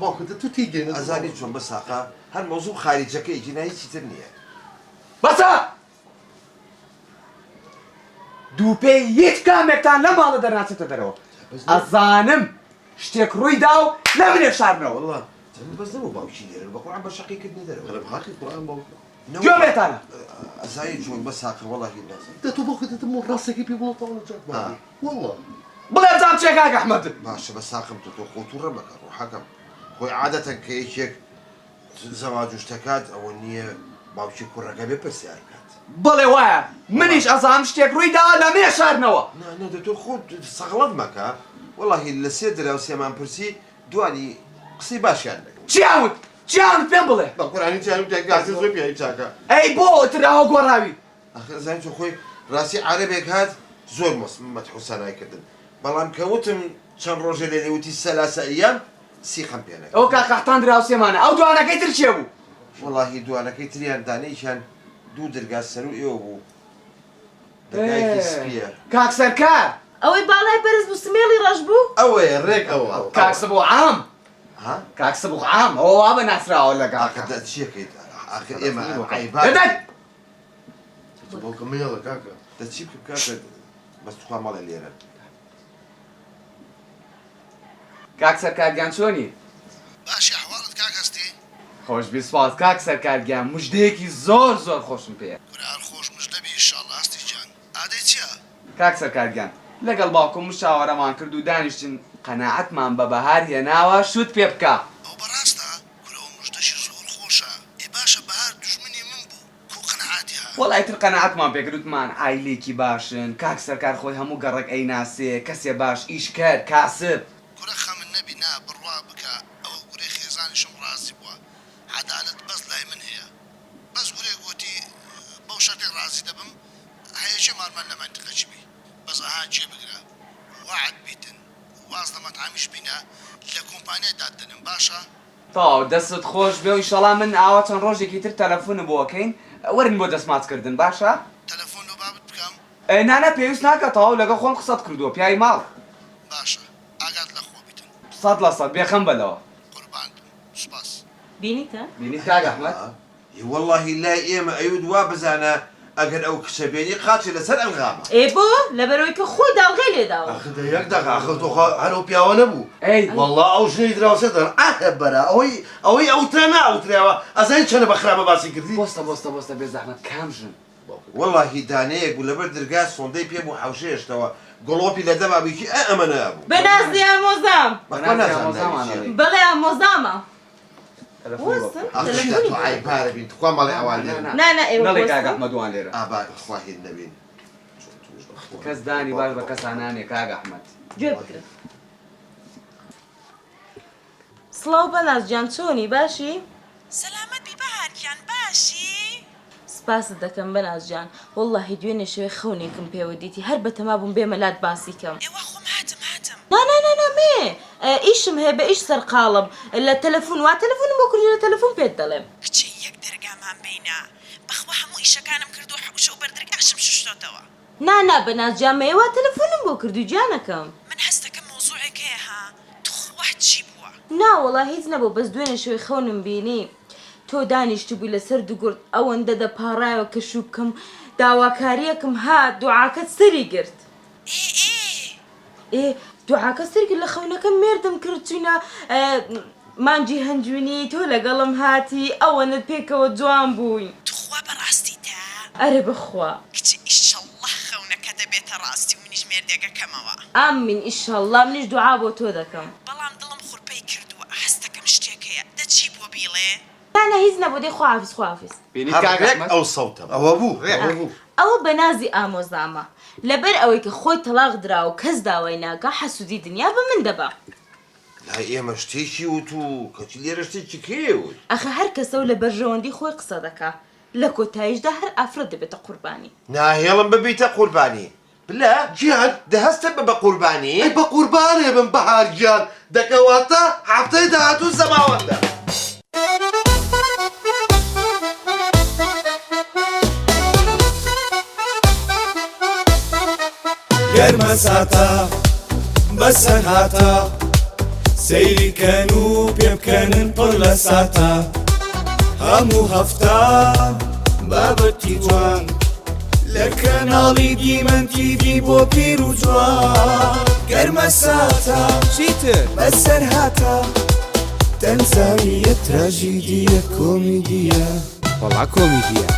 باوکە تو تیگەێنە ئەزانی چۆن بە ساقا هەر مۆزوع خارجەکەی جنایی تر نییە بەسە دوو پێی هیچ کامێکتان لە ماڵە دەرناچێتە دەرەوە ئەزانم شتێک ڕوویدا و لە منێ شارنەوە والله بەس نەبوو باوکی لێرن بە قورعان بە شەقیکردنی دەرەوە خەرب حاقی قورآن باوکە گوێ بێتانە ئەزانی چۆن بە ساقا وەڵاهی نازم دەتۆ باوکە دەتم ڕاستێکی پێ بڵەوە تاوەجات والله بڵێ بزانم چێ کاک ئەحمەد باشە بە ساقم تۆ خۆت و ڕەمەکە ڕوحەکەم خۆی عادەتەن کە یەکێک زەواج و شتەکات ئەوە نییە باوکی کوڕەکە بێ پرسیار کات بڵێ وایە منیش ئەزانم شتێک ڕوویدا لە منێ شارنەوە تۆ خۆت سەغڵەت مەکە وەڵاهی لە سێ دراو سێمان پرسی دوانی قسەی باشیان دەکەم چیاوت پێم بڵێ بە قورانی چیان تێکاسی زۆر پیاوی چاکە ئەی بۆ تراوە گۆڕاوی زانین تۆ خۆی ڕاستی عەرەبێک هات زۆر مەتحوسانای کردن بەڵام کەوتم چەند ڕۆژە لێ لێوتی سەلاسە ئەیام سیخەم پێ نەکرد ئەو کاکەحتان دراو سێمانە ئەو دوانەکەی تر چێ بوو وەڵاهی دوانەکەی تریان دانەیشان دوو دەرگا سەر و ئێوە بوو دەرگایەکی سپیە کاک سەرکار ئەوەی باڵای بەرز بوو سمێڵی ڕەش بوو ئەوەیە ڕێکەوە کاکسە بۆ عام کاکسە بۆ عام ئەوە وا بە ناسراوە لە ئاخر چیەکەیت ئاخر ئێمە باوکە مێڵە کاکە دەچی کاکە بەس توخوا مەڵێ لێرە کاک سەرکارگیان چۆنی باشی ئەحواڵت کاکەستی خۆشبی سپاس کاک سەرکارگیان موژدەیەکی زۆر زۆر خۆشم پێیە کورار خۆش مژدەبی ئینشاڵڵا هەستی جان ئادەی چییە؟ کاک سەرکارگیان لەگەڵ باوکم مشاوەرەمان کرد و دانیشتن قەناعەتمان بە بەهار هێناوە شوت پێ بکە ئەو بەڕاستە کورەوە مژدەشی زۆر خۆشە ئێ باشە بەهار دوژمنی من بوو کۆ قەنەعاتی ها وەڵای تر قەناعەتمان پێکردوتمان ئایلێکی باشن کاک سەرکار خۆی هەموو گەڕێک ئەیناسێ کەسێ باش ئیشکەر کاسب کورە خەمن نەبی نا بڕوا بکە ئەوە گورەی خێزانیشم ڕازی بووە عەدالەت بەس لای من هەیە بەس گورێ گوتی بەو شەرتێک ڕازی دەبم هەیەکی مارمان لە منتیقەچی بی بەس ئاها جێ بگرە وعد بیتن واز لە مەتعامیش بینە لە کۆمپانیای داددەنم باشە تاو دەستت خۆش بێ و ئینشەڵا من ئاوا چەند ڕۆژێکی تر تەلەفۆنم بۆکەین وەرن بۆ دەستماچکردن باشە تەلەفۆن لە بابت بکەم نانە پێویست ناکەتەوە لەگە خۆم قسەت کردووە پیاوی ماڵ باشە ئاگات لە خۆ بیتن 100% بێخەم بەلەوە قوربان سوپاس بینیتە؟ بینیت کاک ئەحمەد وەڵاهی لای ئێمە ئەوت وا بزانە ئەگەر ئەو کچە بێنی قاچی لەسەر ئەنغامە ئێ بۆ لەبەرەوەی کە خۆی داڵغێ لێداوە ئەخ یەک دەقا ئەخر تۆ هەرەو پیاوە نەبوو ئەی والله ئەو ژنەی دراوسێتەن ئاهە بەرە ئەوەی ئەوترا ناوتراوە ئەزانی چەنە بە خراپە باسی کردی بۆستە بێ زەحمەت کام ژن وەڵاهی دانەیەک بوو لەبەر دەرگا سۆندەی پێ بوو حەوشێشتەوە گڵۆپی لە دەمابیکی ئەمە نابوو بەنازی ئامۆزام بەڵێ ئامۆزامە ئایپارە بین توخوا مەڵێ ئەوان لێرە نانە نەڵێ کاک ئێوە ئەحمەد وان لێرە ئابار خواهید نەبین کەس دانی باش بە کەسانانێ کاک ئەحمەد گوێ بگرە سڵاو بەنازجان چۆنی باشی؟ سەلامەت بی بەهارگیان باشی؟ سپاست دەکەم بەنازجان وەڵڵاهی دوێنێ شوێ خەونێکم پێوە دیتی هەر بەتەما بووم بێمەلات باسی کەم ئێوە خۆم هاتم نانانانامێ ئیشم هەیە بە ئیش سەرقاڵم لە تەلەفۆن وا تەلەفۆنم بۆ کردی لە تەلەفۆن پێت دەڵێم کچی یەک دەرگامان بینە بەخوا هەموو ئیشەکانم کردو حەوشە و بەردەرگاشم شوشتۆتەوە نانا بەنازجان مەیەوە تەلەفۆنم بۆ کردی جانەکەم من هەستەکەم مۆزوعێک هەیە ها توخوا چی بووە ناوەڵا هیچ نەبوو بەس دوێنێ شوێ خەونم بینی تۆ تۆ دانیشتی بووی لەسەر دوگورد ئەوەندە دەپاڕایەوە کە شوو بکەم داواکاریەکم هات دوعاکەت سەری گرت دوعاکە سەرگرت لە خەونەکەم مێردم کرد چوینە مانجی هەنجوونی تۆ لەگەڵم هاتی ئەوەنت پێکەوە جوان بووین تخوا بەڕاستی تا ئەرێ بخوا کچی ئیشەڵڵا خەونەکە دەبێتە ڕاستی و منیش مێردێگەکەمەوە ئامین ئیشەڵڵا منیش دوعا بۆ تۆ دەکەم بەڵام دڵم خوڕپەی کردووە هەستەکەم شتێک هەیە دەچی بۆ بیڵێ نانە هیچ نەبوو دەی خواحافیز خواحافیز هەرێک ئەو سەوتە ئەوە بوو ئەوە بەنازی ئامۆزامە لەبەر ئەوەی کە خۆی تەلاق درا و کەس داوای ناکە حەسوودی دنیا بە من دەبا لای ئێمە شتێکی وت و کەچی لێرە شتێکی کێوت ئەخە هەر کەسە و لە بەرژەوەندی خۆی قسە دەکا لە کۆتاییشدا هەر ئافرەت دەبێتە قوربانی ناهێڵم ببیتە قوربانی بلا گیان دەهەستە بە قوربانی بە قوربانێ بم بەهار گیان دەکەواتە هەفتەی داهاتوو زەماوەندە گەرمە ساتە بەسەر هاتە سەیریکەن و پێ بکەنن پڕ لە ساتە هەموو هەفتە بابەتی جوان لە کەناڵی دیمەن تیڤی بۆ پیر و جوان گەرمە ساتە چیتر بەسەر هاتە تەنزانیە تراژیدیە کۆمیدیە وەڵا کۆمیدیە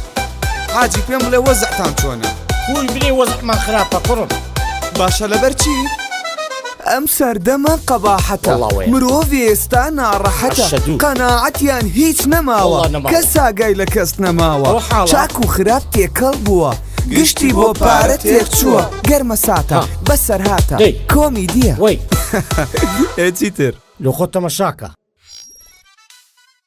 حاجی پێم بڵێ وەزعتان چۆنە قول بلي وضعمان خراپە قڕم باشە لەبەر چی؟ ئەم سەردەمە قەباحەتە مرۆڤ ئێستا ناڕەحەتە قەناعەتیان هیچ نەماوە کەس ئاگای لە کەس نەماوە چاک و خراپ تێکەڵ بووە گشتی بۆ پارە تێکچووە گەرمە ساتە بەسەر هاتە کۆمیدیە وەی چیتر لە خۆ تەمەشاکە